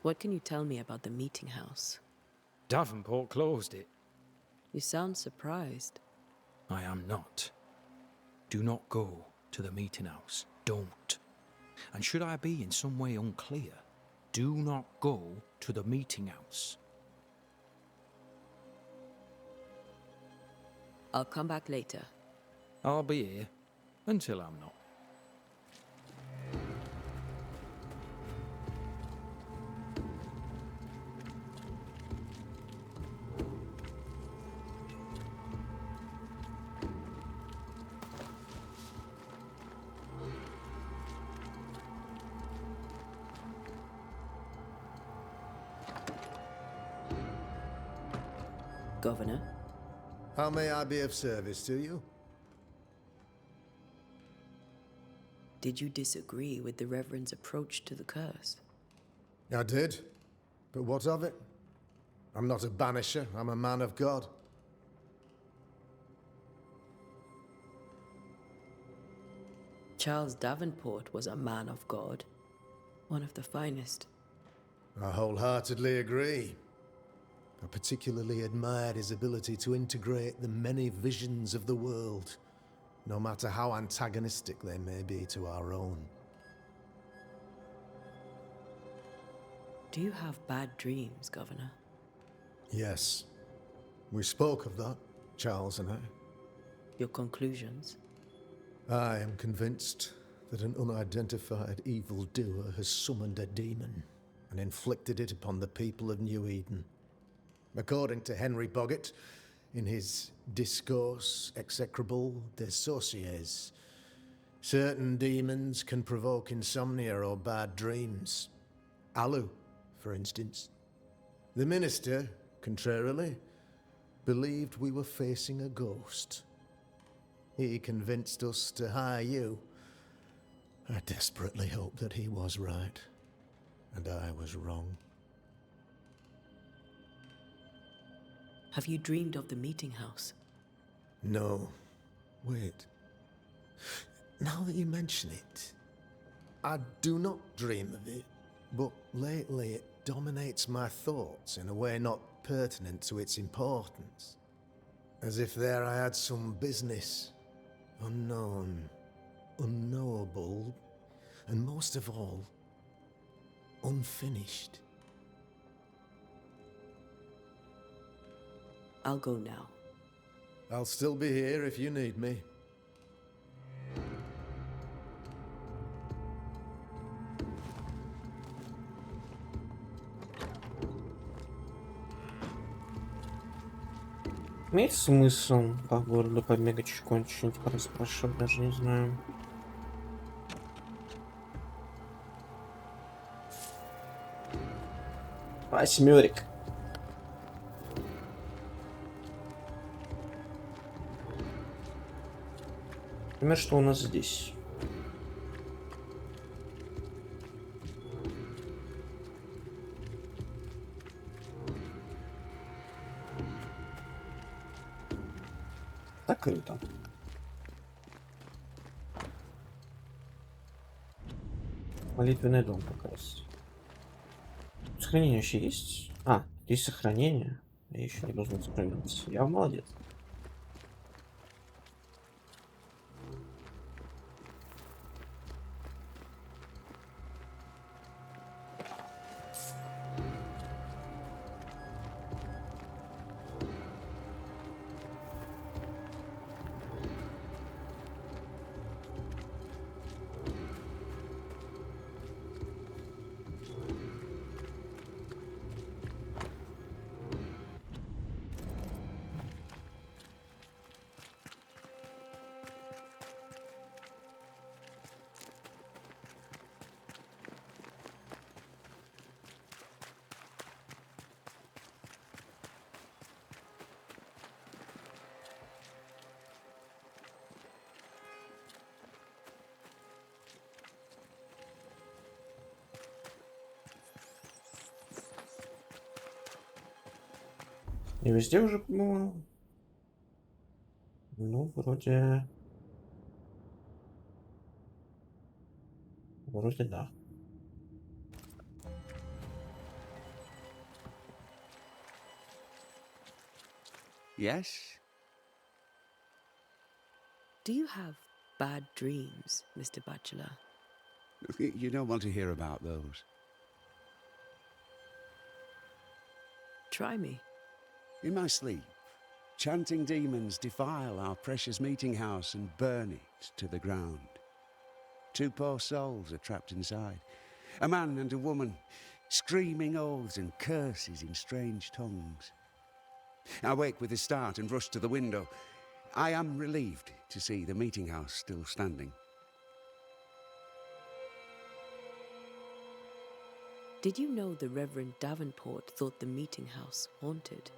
What can you tell me about the meeting house? Davenport closed it. You sound surprised. I am not. Do not go to the meeting house. Don't. And should I be in some way unclear, do not go to the meeting house. I'll come back later. I'll be here until I'm not. Governor? How may I be of service to you? Did you disagree with the Reverend's approach to the curse? I did. But what of it? I'm not a banisher, I'm a man of God. Charles Davenport was a man of God. One of the finest. I wholeheartedly agree. I particularly admired his ability to integrate the many visions of the world, no matter how antagonistic they may be to our own. Do you have bad dreams, Governor? Yes. We spoke of that, Charles and I. Your conclusions? I am convinced that an unidentified evildoer has summoned a demon and inflicted it upon the people of New Eden. According to Henry Boggart, in his Discourse Execrable des Sorciers, certain demons can provoke insomnia or bad dreams. Alu, for instance. The minister, contrarily, believed we were facing a ghost. He convinced us to hire you. I desperately hope that he was right, and I was wrong. Have you dreamed of the meeting house? No. Wait. Now that you mention it, I do not dream of it, but lately it dominates my thoughts in a way not pertinent to its importance. As if there I had some business, unknown, unknowable, and most of all, unfinished. I'll go now. I'll still be here if you need me. Имеет смысл по городу побегать, чуть-чуть что-нибудь пораспрашивать, даже не знаю. 8. Например, что у нас здесь? Закрыто. Молитвенный дом как раз. Сохранение еще есть? А, здесь сохранение. Я еще не должен сохраниться. Я молодец. И везде уже, по-моему, ну, вроде да. Yes? Do you have bad dreams, Mr. Bachelor? You don't want to hear about those. Try me. In my sleep, chanting demons defile our precious meeting house and burn it to the ground. 2 poor souls are trapped inside. A man and a woman, screaming oaths and curses in strange tongues. I wake with a start and rush to the window. I am relieved to see the meeting house still standing. Did you know the Reverend Davenport thought the meeting house haunted?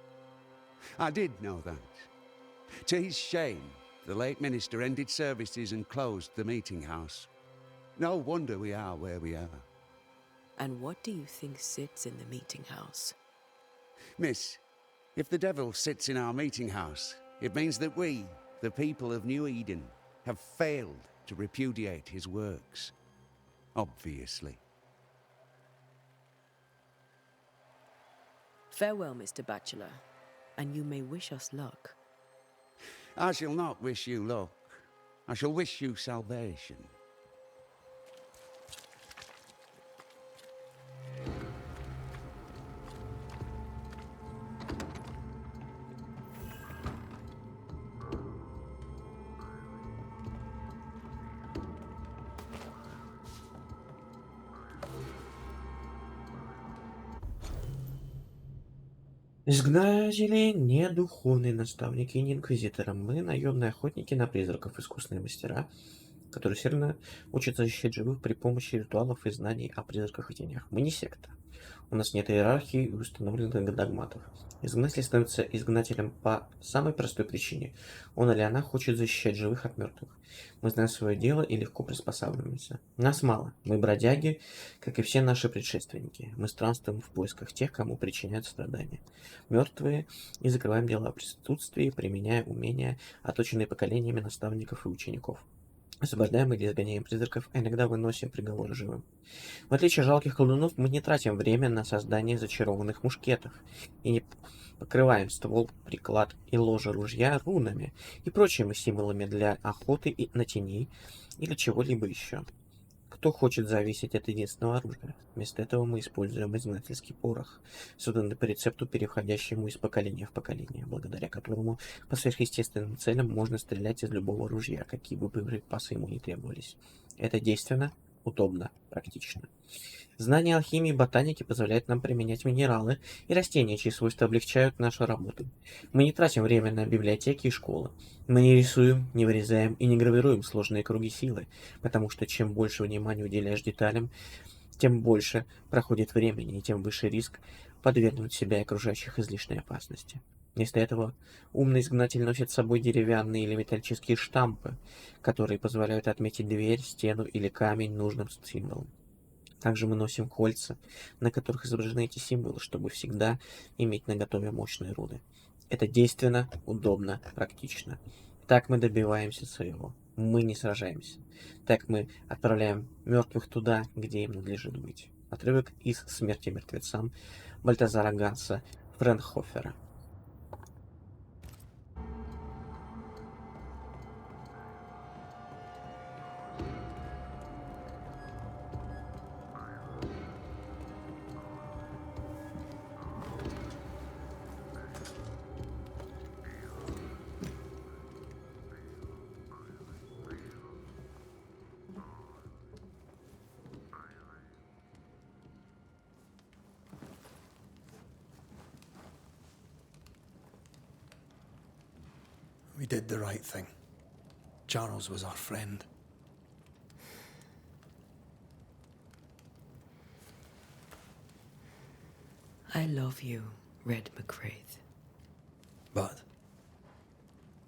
I did know that. To his shame, the late minister ended services and closed the meeting house. No wonder we are where we are. And what do you think sits in the meeting house? Miss, if the devil sits in our meeting house, it means that we, the people of New Eden, have failed to repudiate his works. Obviously. Farewell, Mr. Bachelor, and you may wish us luck. I shall not wish you luck. I shall wish you salvation. Изгнатели не духовные наставники и не инквизиторы. Мы наемные охотники на призраков, искусные мастера, которые усердно учат защищать живых при помощи ритуалов и знаний о призраках и тенях. Мы не секта. У нас нет иерархии и установленных догматов. Изгнатель становится изгнателем по самой простой причине. Он или она хочет защищать живых от мертвых. Мы знаем свое дело и легко приспосабливаемся. Нас мало. Мы бродяги, как и все наши предшественники. Мы странствуем в поисках тех, кому причиняют страдания. Мертвые, и закрываем дела о присутствии, применяя умения, оточенные поколениями наставников и учеников. Освобождаем или изгоняем призраков, а иногда выносим приговоры живым. В отличие от жалких колдунов, мы не тратим время на создание зачарованных мушкетов и не покрываем ствол, приклад и ложе ружья рунами и прочими символами для охоты и на теней или чего-либо еще. Кто хочет зависеть от единственного оружия? Вместо этого мы используем изгнательский порох, созданный по рецепту, переходящему из поколения в поколение, благодаря которому по сверхъестественным целям можно стрелять из любого ружья, какие бы боеприпасы ему не требовались. Это действенно, удобно, практично. Знание алхимии и ботаники позволяет нам применять минералы и растения, чьи свойства облегчают нашу работу. Мы не тратим время на библиотеки и школы. Мы не рисуем, не вырезаем и не гравируем сложные круги силы, потому что чем больше внимания уделяешь деталям, тем больше проходит времени и тем выше риск подвергнуть себя и окружающих излишней опасности. Вместо этого умный изгнатель носит с собой деревянные или металлические штампы, которые позволяют отметить дверь, стену или камень нужным символом. Также мы носим кольца, на которых изображены эти символы, чтобы всегда иметь наготове мощные руны. Это действенно, удобно, практично. Так мы добиваемся своего. Мы не сражаемся. Так мы отправляем мертвых туда, где им надлежит быть. Отрывок из «Смерти мертвецам» Бальтазара Ганса Френхофера. We did the right thing. Charles was our friend. I love you, Red McCraith. But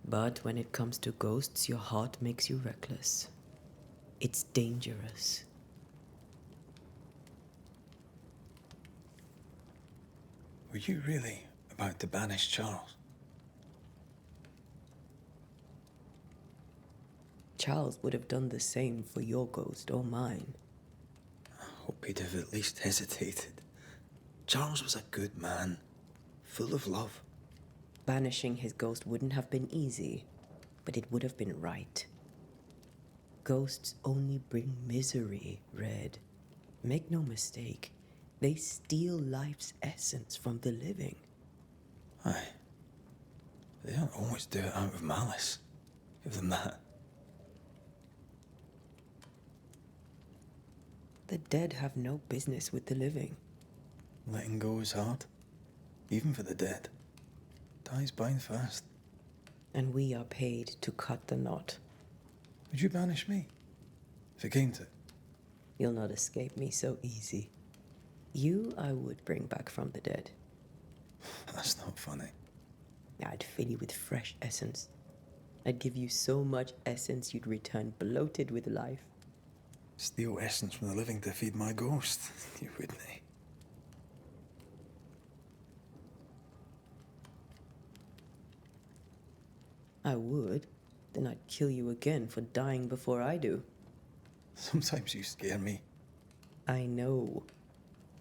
But when it comes to ghosts, your heart makes you reckless. It's dangerous. were you really about to banish Charles? Charles would have done the same for your ghost or mine. I hope he'd have at least hesitated. Charles was a good man, full of love. Banishing his ghost wouldn't have been easy, but it would have been right. Ghosts only bring misery, Red. Make no mistake, they steal life's essence from the living. Aye. They don't always do it out of malice. Give them that. The dead have no business with the living. Letting go is hard, even for the dead. Time's bind fast. And we are paid to cut the knot. Would you banish me? If it came to it? You'll not escape me so easy. You I would bring back from the dead. That's not funny. I'd fill you with fresh essence. I'd give you so much essence you'd return bloated with life. Steal essence from the living to feed my ghost. You wouldn't, eh? I would. Then I'd kill you again for dying before I do. Sometimes you scare me. I know.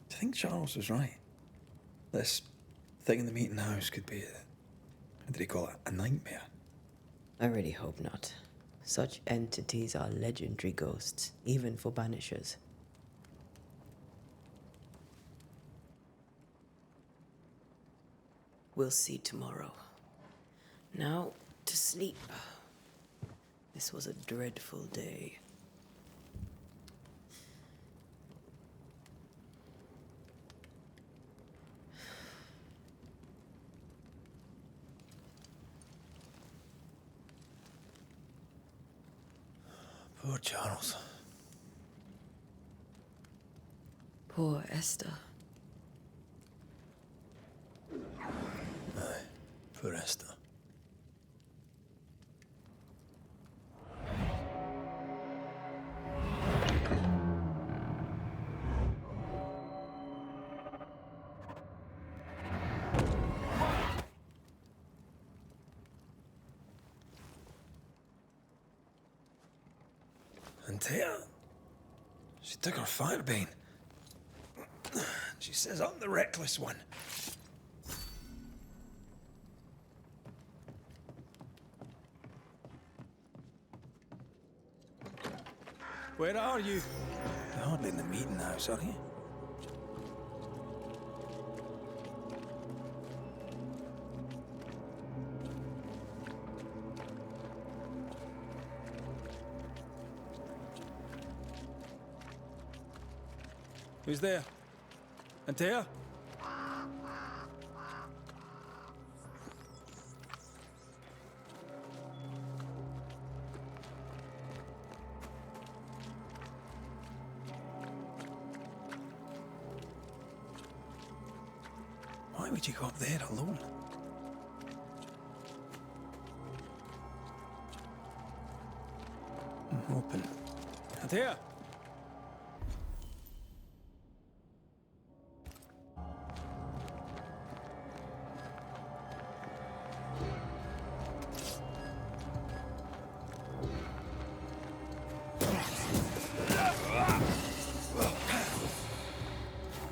Do you think Charles was right? This thing in the meeting house could be how did he call it? A nightmare? I really hope not. Such entities are legendary ghosts, even for Banishers. We'll see tomorrow. Now, to sleep. This was a dreadful day. Poor Charles. Poor Esther. Aye, poor Esther. And Tia, she took her firebane. She says I'm the reckless one. Where are you? You're hardly in the meeting house, are you? Who's there? Antea? Why would you go up there alone? Open. There!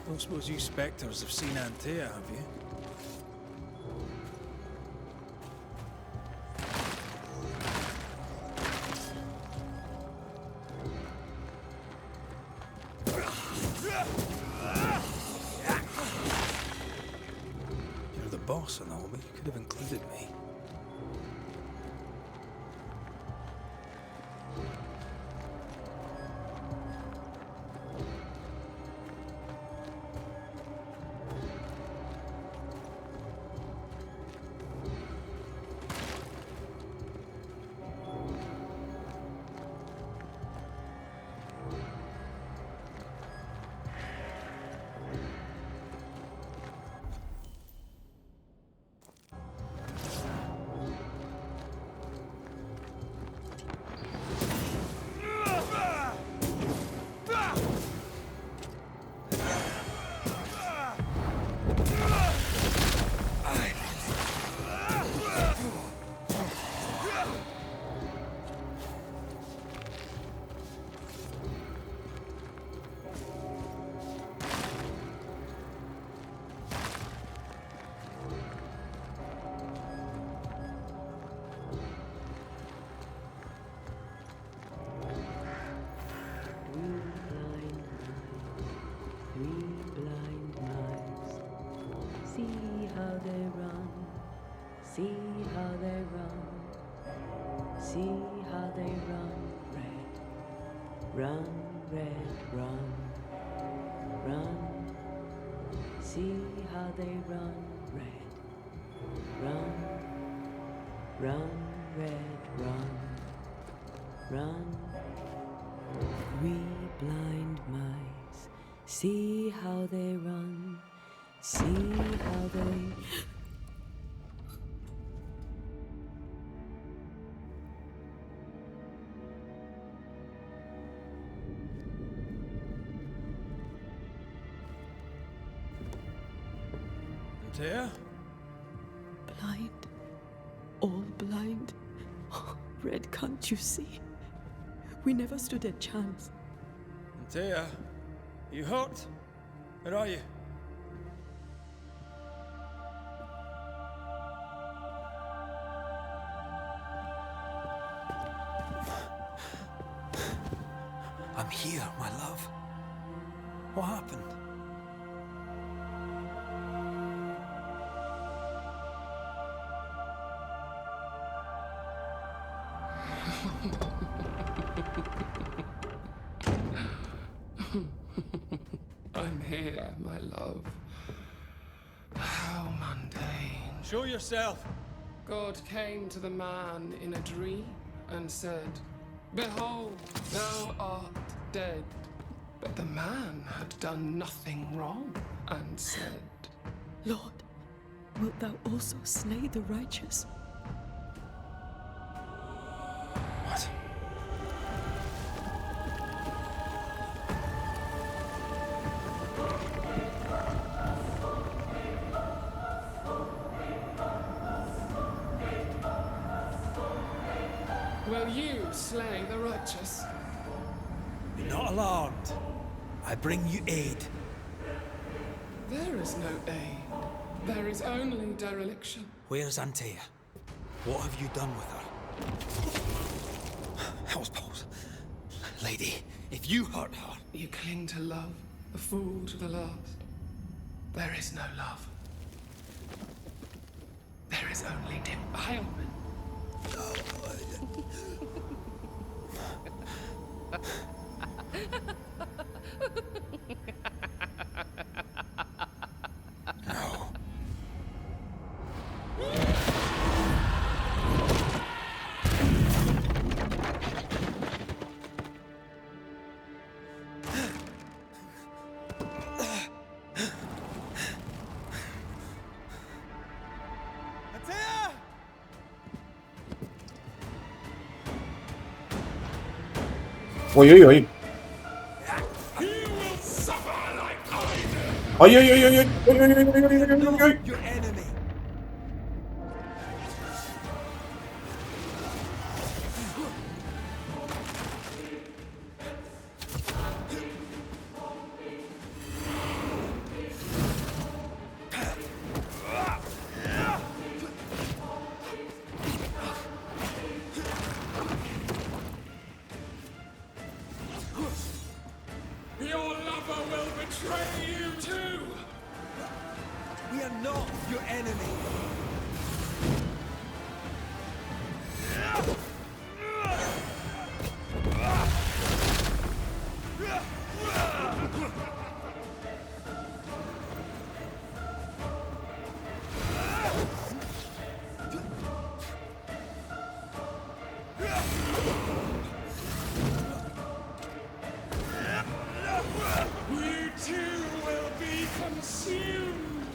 Don't suppose you spectres have seen Antea, have you? You're the boss and all, but you could have included me. See how they run, see how they run, see how they run, red, run, red, run, run, see how they run, red, run, run, red, run, run, three blind mice, see how they run. See how they... Antea? Blind. All blind. Red, can't you see? We never stood a chance. Antea, you hurt? Where are you? I'm here, my love. What happened? I'm here, my love. How mundane. Show yourself! God came to the man in a dream and said, "Behold, thou art dead." But the man had done nothing wrong and said, Lord, wilt thou also slay the righteous? What? "Will you slay the righteous?" Be not alarmed. I bring you aid. There is no aid. There is only dereliction. Where's Antea? What have you done with her? Hell's balls. Lady, if you hurt her... You cling to love, a fool to the last. There is no love. There is only defilement. No. Ой-ой-ой. Ой-ой-ой-ой-ой. Ой-ой-ой-ой-ой-ой-ой. Your lover will betray you too! We are not your enemy! You too will be consumed!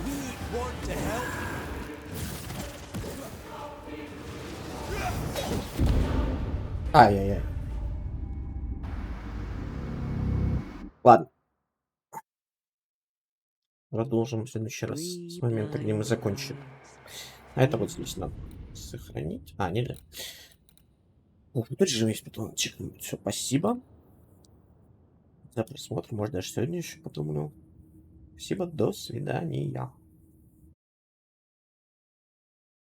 We want to help. Ай-яй-яй. Ладно. Продолжим в следующий раз с момента, где мы закончим. А это вот здесь надо сохранить. А, нельзя. Ух, тут же есть потом чекнуть. Все, спасибо за просмотр. Может, даже сегодня еще подумаю. Спасибо, до свидания.